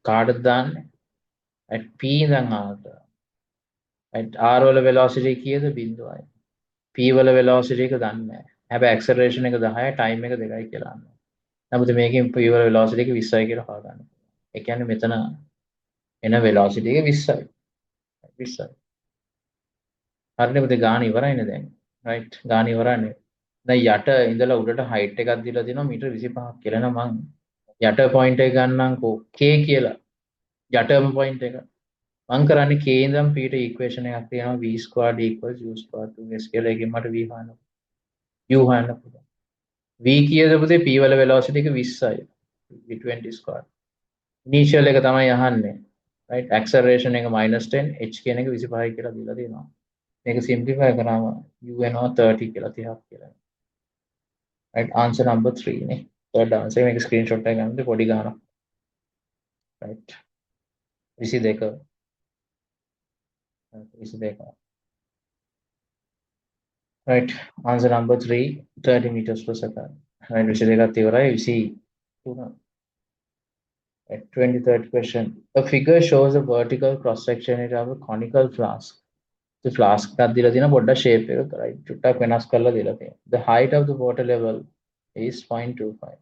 කාටද දාන්නේ? right p ඉඳන් r ට right r වල velocity කීයද 0යි. p වල velocity එක දන්නේ නැහැ. හැබැයි acceleration එක 10යි time එක 2යි කියලා අන්නවා. නමුත් මේකෙන් p වල velocity එක 20යි කියලා හොයාගන්න. ඒ කියන්නේ මෙතන එන velocity එක 20යි. 20යි. හරිනේ පුතේ ගාන ඉවරයිනේ දැන්. right ගාන ඉවරයිනේ. දැන් යට ඉඳලා උඩට height එකක් දීලා තියෙනවා මීටර 25ක් කියලා. එහෙනම් මං යට point එක ගන්නම්කෝ k කියලා. යටම point එක. මං කරන්නේ k ඉඳන් p ට equation එකක් තියෙනවා v squared equals u squared 2s කියලා. ඒකෙන් මට v හොයන්න. u හොයන්න පුළුවන්. v කීයද පුතේ p වල velocity එක 20යි. v20 squared. initial එක තමයි අහන්නේ. right acceleration එක -10 h කියන එක 25යි කියලා දීලා තියෙනවා. මේක simplify කරාම u වෙනවා 30 කියලා 30ක් කියලා. right answer number 3 නේ. third answer මේක screenshot එක ගන්න පොඩි ගානක්. right 22 22 right answer number 3 30 meters per second. right 22ක් ඉවරයි 23 right 23rd question. A figure shows a vertical cross section area of a conical flask. The flask එකක් දීලා තියෙන පොඩ්ඩක් shape එක right චුට්ටක් වෙනස් කරලා දීලා තියෙනවා. The height of the water level is 0.25.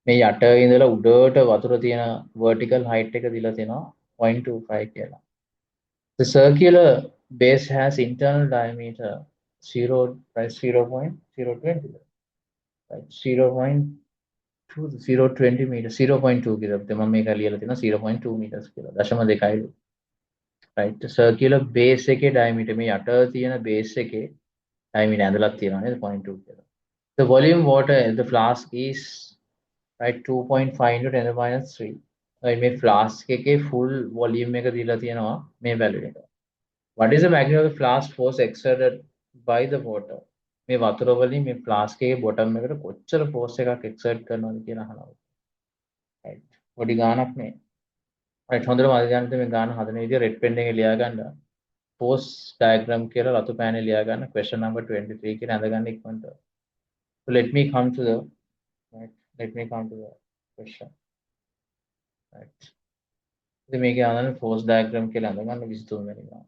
මේ යට ඉඳලා උඩට වතුර තියෙන vertical height එක දීලා තියෙනවා 0.25 කියලා. The circular base has internal diameter 0 right 0.020 right 0.20 meter 0.2 කියලා. මම මේක ලියලා තියෙනවා 0.2 meters කියලා. දශම 2යි. right circular base එකේ diameter මේ යට තියෙන base එකේ diameter ඇඳලා තියෙනවා නේද 0.2 කියලා. The volume water in the flask is right 2.5 into 10 to the minus 3. right මේ flask එකේ full volume එක දීලා තියෙනවා මේ value එක. What is the magnitude of the flask force exerted by the water? මේ වතුර වලින් මේ flask එකේ bottom එකට කොච්චර force එකක් exert කරනවද කියලා අහනවා. right පොඩි ගානක් නේ. right හොඳට මතක ගන්න මේ ගාන හදන විදිය රෙඩ් පෙන් එකේ ලියා ගන්න force diagram කියලා රතු පෑනේ ලියා ගන්න question number 23 කියන අඳ ගන්න ඉක්මනට. So let me come to the right. Let me come to the question. Right. ඉතින් මේකේ ආනන force diagram කියලා අඳ ගන්න 23 වෙනි ගාන.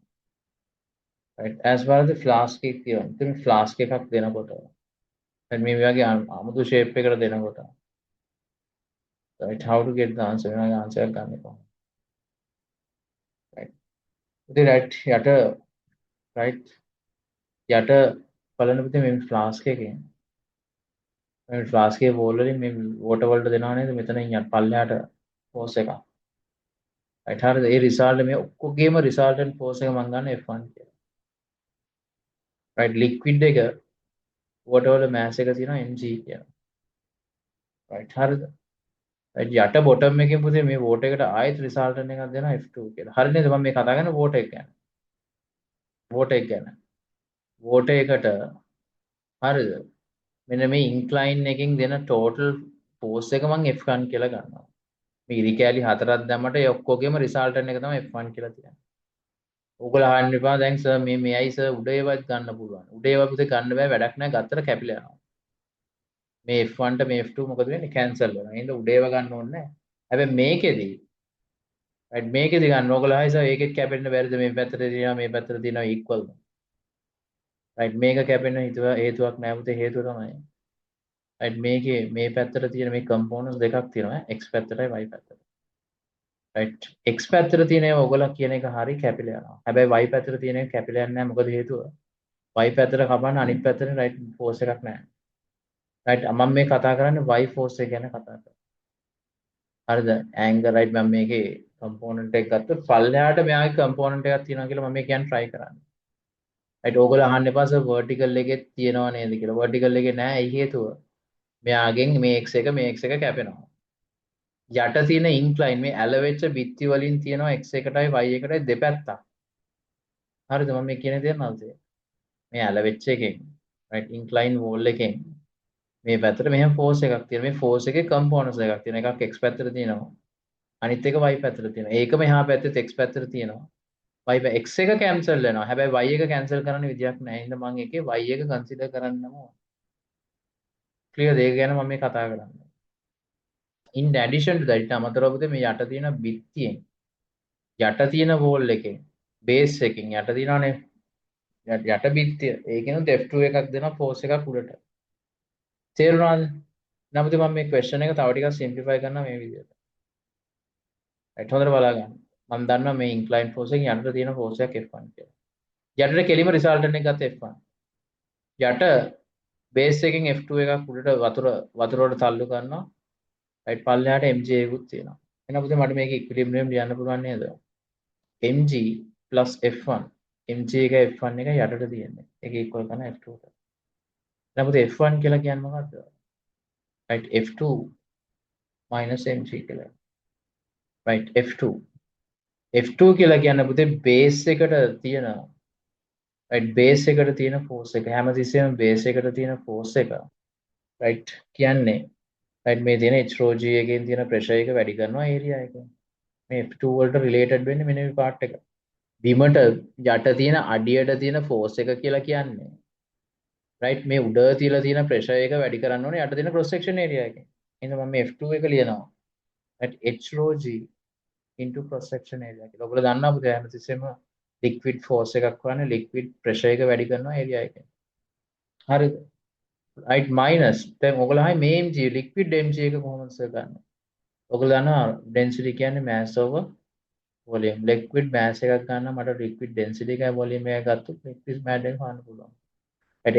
Right. As far as the flask එක කියනවා. ඉතින් flask එකක් දෙනකොට right මේ වගේ අමුතු shape එකකට දෙනකොට right how to get the answer වෙනගේ answer එක ගන්න කොහොමද? Right. ඉතින් right යට right යට බලන්න පුතේ මේ flask එකේ මේ flask එකේ wall වලින් මේ water වලට දෙනවා නේද මෙතනින් යට පල්ලෙහාට force එකක්. right හරිද? ඒ result මේ ඔක්කොගේම resultant force එක මම ගන්න F1 කියලා. right liquid එක water වල mass එක තියෙනවා mg කියලා. right හරිද? right යට bottom එකේ පුතේ මේ water එකට ආයෙත් resultant එකක් දෙනවා F2 කියලා. හරි නේද? මම මේ කතා කරන්නේ water එක ගැන. water එක ගැන. water එකට හරිද? මෙන්න මේ incline එකකින් දෙන total force එක මම F1 කියලා ගන්නවා. මේ ඉරි කෑලි හතරක් දැම්මට ඒ ඔක්කොගේම resultant එක තමයි F1 කියලා තියෙන්නේ. ඕගොල්ලෝ අහන්න එපා දැන් සර් මේයි සර් උඩ ඒවත් ගන්න පුළුවන්. උඩ ඒවා පුතේ ගන්න බෑ වැඩක් නැහැ ගත්තට කැපිලා යනවා. මේ F1 ට මේ F2 මොකද වෙන්නේ කැන්සල් වෙනවා. එහෙනම් උඩ ඒවා ගන්න ඕනේ නැහැ. හැබැයි මේකෙදි right මේකෙදි ගන්න ඕගොල්ලෝ ආයි සර් ඒකෙත් කැපෙන්න බැරිද මේ පැත්තට තියෙනවා මේ පැත්තට තියෙනවා equal. right මේක කැපෙන්න හේතුවක් නැහැ පුතේ හේතුව තමයි right මේකේ මේ පැත්තට තියෙන මේ components දෙකක් තියෙනවා x පැත්තටයි y පැත්තට. right x පැත්තට තියෙන ඒවා ඔයගොල්ලෝ කියන එක හරි කැපිලා යනවා. හැබැයි y පැත්තට තියෙන එක කැපිලා යන්නේ නැහැ. මොකද හේතුව? y පැත්තට කපන්න අනිත් පැත්තට right force එකක් නැහැ. right මම මේ කතා කරන්නේ y force එක ගැන කතා කරන්නේ. හරිද? angle right මම මේකේ component එක ගත්තොත් පල්ලෙහාට මෙයාගේ component එකක් තියෙනවා කියලා මම මේ කියන්න try කරන්නේ. right ඕගොල්ලෝ අහන්න එපා සර් vertical එකේ තියෙනව නේද කියලා. vertical එකේ නැහැ. ඒ හේතුව මෙයාගෙන් මේ x එක කැපෙනවා. යට තියෙන incline මේ ඇලවෙච්ච බිත්ති වලින් තියෙනවා x එකටයි y එකටයි දෙපැත්තක්. හරිද මම මේ කියන්නේ තේරෙනවද? මේ ඇලවෙච්ච එකෙන් right incline wall එකෙන් මේ පැත්තට මෙහෙම force එකක් තියෙනවා. මේ force එකේ components එකක් තියෙනවා. එකක් x පැත්තට තියෙනවා. අනිත් එක y පැත්තට තියෙනවා. ඒකම එහා පැත්තේ x පැත්තට තියෙනවා. x එක cancel වෙනවා. හැබැයි y එක cancel කරන්න විදියක් නැහැ. එහෙනම් මම ඒකේ y එක consider කරන්නම ඕන. clear ඒක ගැන මම මේ කතා කරන්නේ. in addition to that ඊට අමතරව පුතේ මේ යට තියෙන බිත්තියෙන් යට තියෙන wall එකෙන් base එකකින් යට තියෙනවානේ යට බිත්තිය ඒකෙනුත් F2 එකක් දෙනවා force එකක් උඩට තේරුණාද? නමුත් මම මේ question එක තව ටිකක් simplify කරනවා මේ විදිහට. right හොඳට බලා ගන්න. මම දන්නවා මේ incline force එකෙන් යටට තියෙන force එකක් F1 කියලා. යටට කෙලිම resultant එක ගත්ත F1. යට base එකෙන් F2 එකක් උඩට වතුර වලට තල්ලු කරනවා. right පල්ලෙහාට mg එකකුත් තියෙනවා. එහෙනම් පුතේ මට මේක equilibrium ලියන්න පුළුවන් නේද? mg plus f1 mg එක f1 එක යටට තියෙන්නේ. ඒක equal කරන f2 ට. එහෙනම් පුතේ f1 කියලා කියන්නේ මොකද්ද? right f2 minus mg කියලා. right f2 f2 කියලා කියන්නේ පුතේ base එකට තියෙන right base එකට තියෙන force එක හැමතිස්සෙම base එකට තියෙන force එක right කියන්නේ right මේ තියෙන h rho g එකෙන් තියෙන pressure එක වැඩි කරනවා area එකෙන්. මේ F2 වලට related වෙන්නේ මෙන්න මේ part එක. බිමට යට තියෙන අඩියට තියෙන force එක කියලා කියන්නේ right මේ උඩ තියලා තියෙන pressure එක වැඩි කරන්න ඕනේ යට තියෙන cross section area එකෙන්. එහෙනම් මම මේ F2 එක ලියනවා. right h rho g into cross section area කියලා. ඔයගොල්ලෝ දන්නා පුතේ හැමතිස්සෙම liquid force එකක් වань liquid pressure එක වැඩි කරනවා area එකෙන්. හරිද? right minus දැන් ඔයගොල්ලෝ අහයි මේ mg liquid mg එක කොහොමද ගන්න? ඔයගොල්ලෝ දන්නවා density කියන්නේ mass over volume. liquid mass එකක් ගන්න මට liquid density එකයි volume එකයි ගත්තොත් liquid mass එක හොයන්න පුළුවන්.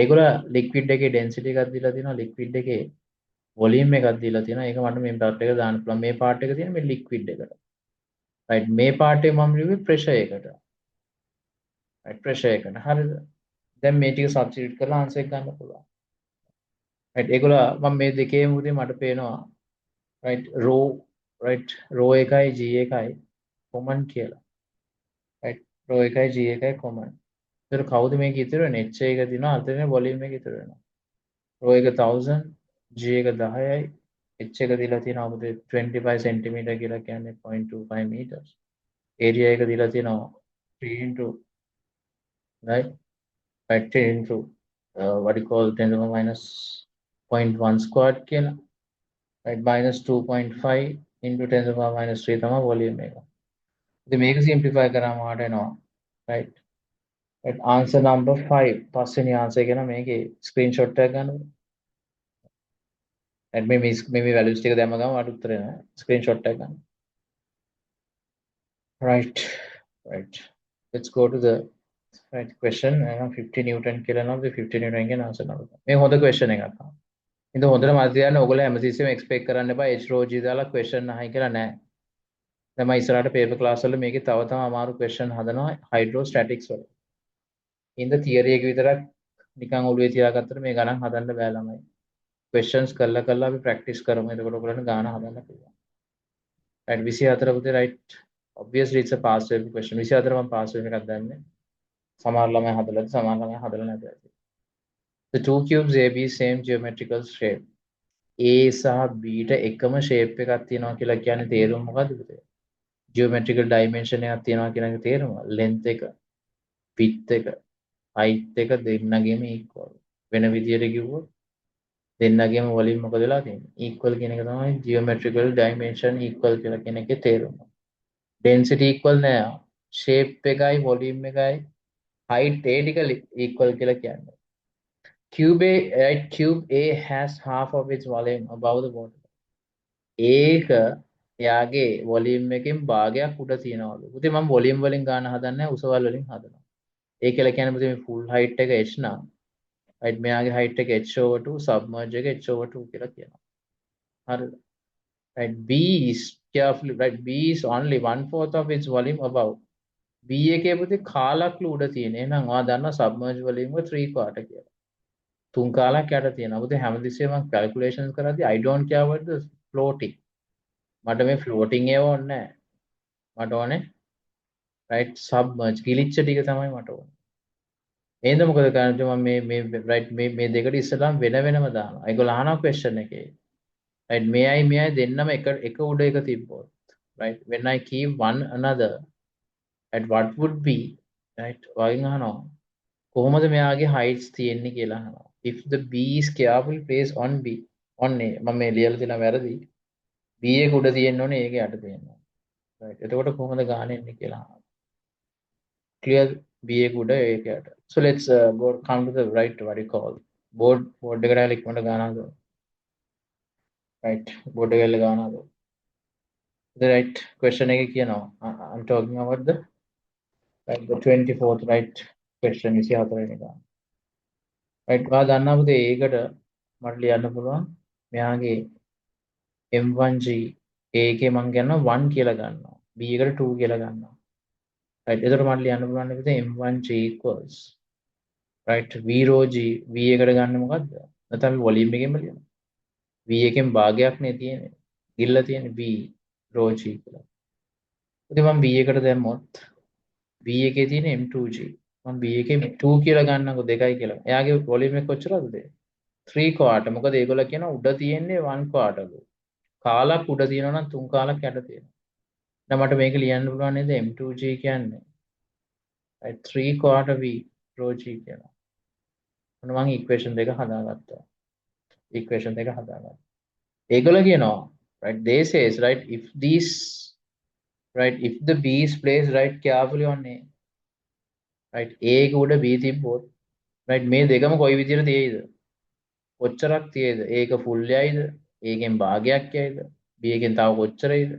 ඒගොල්ලෝ liquid එකේ density එකක් දීලා තියෙනවා liquid එකේ volume එකක් දීලා තියෙනවා. ඒක මට මේ part එක දාන්න පුළුවන්. මේ part එක තියෙන මේ liquid එකට. right මේ part එක මම ලිව්වේ pressure එකට. right pressure එකට. හරිද? දැන් මේ ටික substitute කරලා answer එක ගන්න පුළුවන්. right ඒගොල්ලෝ මම මේ දෙකේම උදේ මට පේනවා right right rho එකයි g එකයි common කියලා. right rho එකයි g එකයි common. ඒතර කවුද මේක ඉතුරු වෙන්නේ? h එක දිනවා අතරින් volume එක ඉතුරු වෙනවා. rho එක 1000 g එක 10යි h එක දීලා තියෙනවා අපිට 25 centimeter කියලා කියන්නේ 0.25 meters. area එක දීලා තියෙනවා 3 into right 3 into what you call 10 to the minus 0.1 squared කියලා right minus 2.5 into 10 to the minus 3 තමයි volume එක. ඉතින් මේක simplify කරාම ආට එනවා right right answer number 5 පස්වෙනි answer එක නම් මේකේ screenshot එකක් ගන්නකො. right මේ values ටික දැම්ම ගමන් අට උත්තරේ නෑ screenshot එකක් ගන්න. right right let's go to the right question 50 newton කියලා නම් 50 newton කියන answer නම. මේ හොඳ question එකක් තමයි. ඉතින් හොඳට මතක තියාගන්න ඕගොල්ලෝ හැමතිස්සෙම expect කරන්න එපා h rho g දාලා question අහයි කියලා නෑ. දැන් මම ඉස්සරහට paper class වල මේකේ තව අමාරු question හදනවා hydrostatics වල. ඉතින් theory එක විතරක් නිකන් ඔළුවේ තියාගත්තට මේ ගණන් හදන්න බෑ ළමයි. questions කරලා අපි practice කරමු. එතකොට ඔයගොල්ලන්ට ගාන හදන්න පුළුවන්. right 24 පුතේ right obviously it's a pass wave question 24 මම pass wave එකක් දැම්මේ. සමහර ළමයි හදලාද සමහර ළමයි හදලා නැද්ද. the two cubes AB same geometrical shape A සහ B ට එකම shape එකක් තියෙනවා කියලා කියන්නේ තේරුම මොකද්ද පුතේ? geometrical dimension එකක් තියෙනවා කියන එක තේරුම length එක width එක height එක දෙන්නගෙම equal. වෙන විදියට කිව්වොත් දෙන්නගෙම වලින් මොකද වෙලා තියෙන්නේ? equal කියන එක තමයි geometrical dimension equal කියලා කියන එකේ තේරුම. density equal නෑ. shape එකයි volume එකයි height A ටික equal කියලා කියන්නේ. Cube A, right? Cube A has half of its volume above the water. ඒක එයාගේ volume එකෙන් භාගයක් උඩ තියනවලු. පුතේ මම volume වලින් ගන්න හදන්නේ උසවල් වලින් හදනවා. ඒ කියලා කියන්නේ පුතේ මේ full height එක h නම් right මෙයාගේ height එක h/2 submerge එක h/2 කියලා කියනවා. හරිද? right B is carefully right B is only 1/4 of its volume above. B එකේ පුතේ කාලක්ලු උඩ තියෙන. එහෙනම් ඔයා දන්නවා submerge volume එක 3/4 කියලා. 3 කාලක් යට තියෙනවා. පුතේ හැමතිස්සෙම මම calculations කරද්දී I don't care about the floating. මට මේ floating ඒව ඕනේ නැහැ. මට ඕනේ right submerge ගිලිච්ච ටික තමයි මට ඕනේ. එහෙනම් මොකද කරන්නේ මම මේ right මේ දෙකට ඉස්සලාම වෙනම දානවා. ඒගොල්ලෝ අහනවා question එකේ. right මෙයයි දෙන්නම එක උඩ එක තිබ්බොත් right when I keep one another at what would be right වයින් අහනවා කොහොමද මෙයාගේ heights තියෙන්නේ කියලා අහනවා. if the B is carefully placed on B on A මම මේ ලියලා තියෙන වැරදි B එක උඩ තියෙන්න ඕනේ ඒක යට තියෙන්න ඕනේ. right එතකොට කොහොමද ගාන එන්නේ කියලා අහනවා. clear B එක උඩ ඒක යට. so let's go come to the right what you call board එකට ඇවිල්ලා ඉක්මනට ගාන හදමු. right board එකට ඇවිල්ලා ගාන හදමු. the right question එක කියනවා I'm talking about the right the 24th right question 24 වෙනි එක. right ඔයා දන්නා පුතේ ඒකට මට ලියන්න පුළුවන් මෙයාගේ m1g a එකේ මම ගන්නවා 1 කියලා ගන්නවා b එකට 2 කියලා ගන්නවා. right එතකොට මට ලියන්න පුළුවන් පුතේ m1g equals right v rho g v එකට ගන්න මොකද්ද? නැත්නම් වොලියම් එකෙන්ම ලියනවා. v එකෙන් භාගයක් නේ තියෙන්නේ. ගිල්ල තියෙන්නේ b rho g කියලා. ඉතින් මම b එකට දැම්මොත් b එකේ තියෙන m2g මම b එකේ 2 කියලා ගන්නකො 2යි කියලා. එයාගේ වොලියම් එක කොච්චරද? 3/4. මොකද ඒගොල්ලෝ කියන උඩ තියෙන්නේ 1/4 ලු. කාලක් උඩ තියෙනවා නම් 3 කාලක් යට තියෙනවා. දැන් මට මේක ලියන්න පුළුවන් නේද m2g කියන්නේ right 3/4 v rho g කියලා. මොන මම equation දෙක හදාගත්තා. equation දෙක හදාගත්තා. ඒගොල්ලෝ කියනවා right they says right if these right if the b is placed right carefully on a right a එක උඩ b තිබ්බොත් right මේ දෙකම කොයි විදිහට තියෙයිද? කොච්චරක් තියෙයිද? ඒක full යයිද? ඒකෙන් භාගයක් යයිද? b එකෙන් තව කොච්චර යයිද?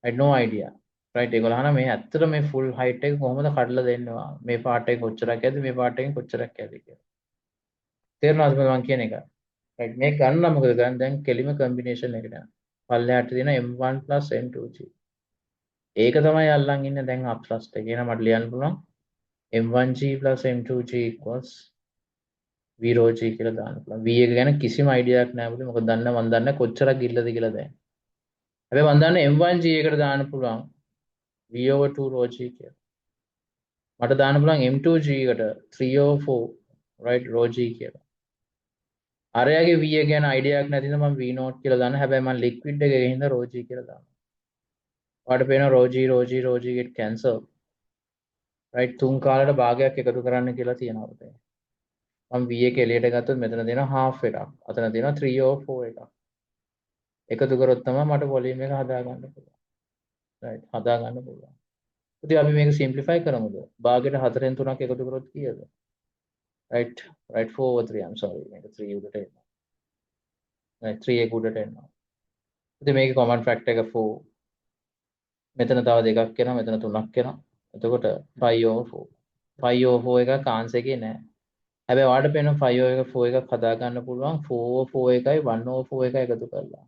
I had no idea. right ඒගොල්ලෝ අහන මේ ඇත්තට මේ full height එක කොහොමද කඩලා දෙන්නේ? මේ part එක කොච්චරක් යයිද? මේ part එකෙන් කොච්චරක් යයිද කියලා. තේරුණාද මම කියන එක? right මේ ගන්න මොකද ගන්න දැන් කෙලිම combination එකට යනවා. පල්ලෙහාට තියෙන m1 m2g. ඒක තමයි අල්ලන් ඉන්නේ දැන් අප්ලස්ට් එකේ. එහෙනම් මට ලියන්න පුළුවන් m1g m2g equals v rho g කියලා දාන්න පුළුවන්. v එක ගැන කිසිම අයිඩියාවක් නැහැ පුතේ. මොකද මම දන්නේ කොච්චරක් ගිල්ලද කියලා දැන්. හැබැයි මම දන්නේ m1g එකට දාන්න පුළුවන් v/2 rho g කියලා. මට දාන්න පුළුවන් m2g එකට 3/4 right rho g කියලා. අරයාගේ v එක ගැන අයිඩියා එකක් නැතිනම් මම v නෝට් කියලා දාන්න. හැබැයි මම ලික්විඩ් එකේ හින්දා rho g කියලා දානවා. ඔයාලට පේනවා rho g get cancel. right තුන් කාලයට භාගයක් එකතු කරන්න කියලා තියෙනවා අපිට. මම v එක එළියට ගත්තොත් මෙතන දෙනවා half එකක්. අතන දෙනවා 3/4 එකක්. එකතු කරොත් තමයි මට වොලියුම් එක හදා ගන්න පුළුවන්. right හදා ගන්න පුළුවන්. ඉතින් අපි මේක සිම්ප්ලිෆයි කරමුද? භාගයට 4න් 3ක් එකතු කරොත් කීයද? right 4/3 I'm sorry. මේක 3 උඩට එනවා. right 3 එක උඩට එනවා. ඉතින් මේකේ common factor එක 4. මෙතන තව දෙකක් එනවා, මෙතන 3ක් එනවා. එතකොට 5/4. 5/4 එකක් ආන්සර් එකේ නෑ. හැබැයි ඔයාලට පේනවා 5/4 එකක් හදා ගන්න පුළුවන් 4/4 එකයි 1/4 එකයි එකතු කරලා.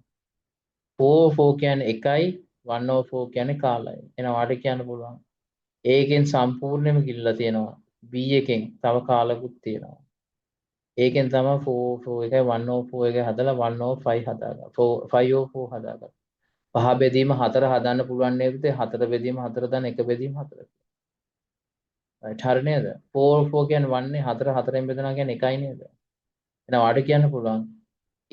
4/4 කියන්නේ 1යි 1/4 කියන්නේ කාලයි. එහෙනම් ඔයාලට කියන්න පුළුවන් ඒකෙන් සම්පූර්ණයෙන්ම ගිල්ලා තියෙනවා. B එකෙන් තව කාලකුත් තියෙනවා. ඒකෙන් තමයි 4/4 එකයි 1/4 එකයි හදලා 1/5 හදාගන්න. 5/4 හදාගන්න. පහ බෙදීම 4 හදන්න පුළුවන් නේද? 4 බෙදීම 4 දාන 1 බෙදීම 4. right හරි නේද? 4/4 කියන්නේ 1 නේ 4 4ෙන් බෙදනවා කියන්නේ 1යි නේද? එහෙනම් ඔයාලට කියන්න පුළුවන්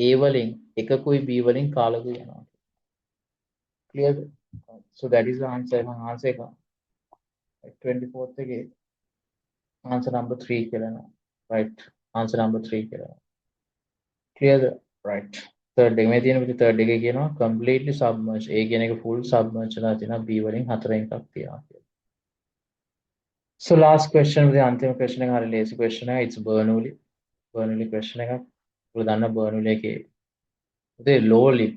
A වලින් එකකුයි B වලින් කාලකුයි යනවා. clear? So that is the answer. answer එක 24th එකේ answer number 3 කියලා නෝ. right answer number 3 කියලා. clear? right third එක මේ තියෙන පිටු third එකේ කියනවා completely submerged. A කියන එක full submerged වෙලා තියෙනවා. B වලින් 4න් එකක් තියෙනවා කියලා. So last question with the අන්තිම question එක හරි lazy question එක. it's Bernoulli. Bernoulli question එකක්. ඔයාලා දන්න Bernoulli එකේ උදේ low lip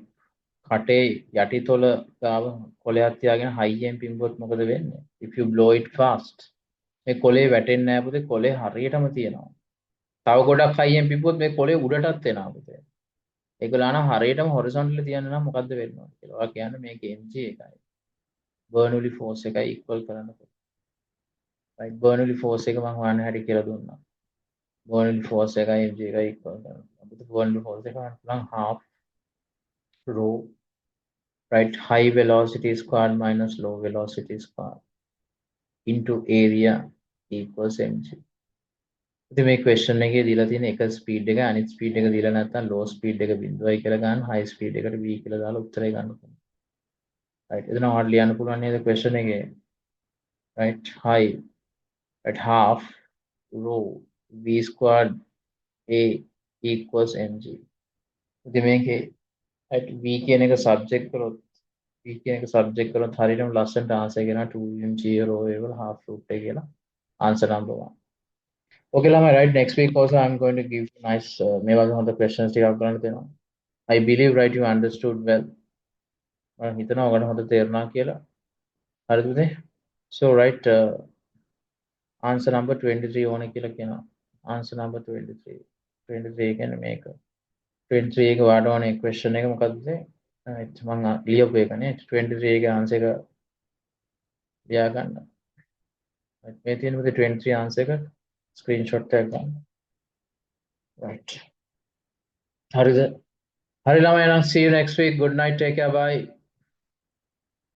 කටේ යටිතොල ගාව කොලයක් තියාගෙන හයියෙන් පිම්බුවොත් මොකද වෙන්නේ? if you blow it fast මේ කොලේ වැටෙන්නේ නැහැ පුතේ. කොලේ හරියටම තියෙනවා. තව ගොඩක් හයියෙන් පිම්බුවොත් මේ කොලේ උඩටත් එනවා පුතේ. ඒගොල්ලෝ අහන හරියටම හොරිසොන්ටලි තියන්න නම් මොකද්ද වෙන්න ඕනේ කියලා. ඔයා කියන්නේ මේක mg එකයි. Bernoulli force එකයි equal කරන්න පුළුවන්. right Bernoulli force එක මම හොයන්න හැටි කියලා දුන්නා. Bernoulli force එකයි mg එකයි equal කරන්න. අපිට Bernoulli force එක හොයන්න පුළුවන් half rho right high velocity squared minus low velocity squared into area equals mg. ඉතින් මේ question එකේ දීලා තියෙන එක ස්පීඩ් එක අනිත් ස්පීඩ් එක දීලා නැත්නම් low ස්පීඩ් එක 0යි කියලා ගන්න high ස්පීඩ් එකට v කියලා දාලා උත්තරය ගන්න පුළුවන්. right එතන ඔයාලට ලියන්න පුළුවන් නේද question එකේ right high at half rho v squared a equals mg. ඉතින් මේකේ at v කියන එක subject කරොත් v කියන එක subject කරොත් හරියටම ලස්සනට answer එක එනවා 2mg rho equal half root එක කියලා answer number 1. okay ළමයි right next week also I'm going to give you nice මේ වගේ හොඳ questions ටිකක් ගන්න දෙනවා. I believe right you understood well. මම හිතනවා ඔයාලට හොඳ තේරුණා කියලා. හරිද පුතේ? so right answer number 23 ඕනේ කියලා කියනවා. answer number 23. 23 කියන්නේ මේක. 23 එක වාට ඕනේ question එක මොකද්ද? right මම ලියපු එක නේ 23 එකේ answer එක ලියා ගන්න. right මේ තියෙන පුතේ 23 answer එක screenshot එකක් ගන්න. right හරිද? හරි ළමයි එහෙනම් see you next week. good night take care bye.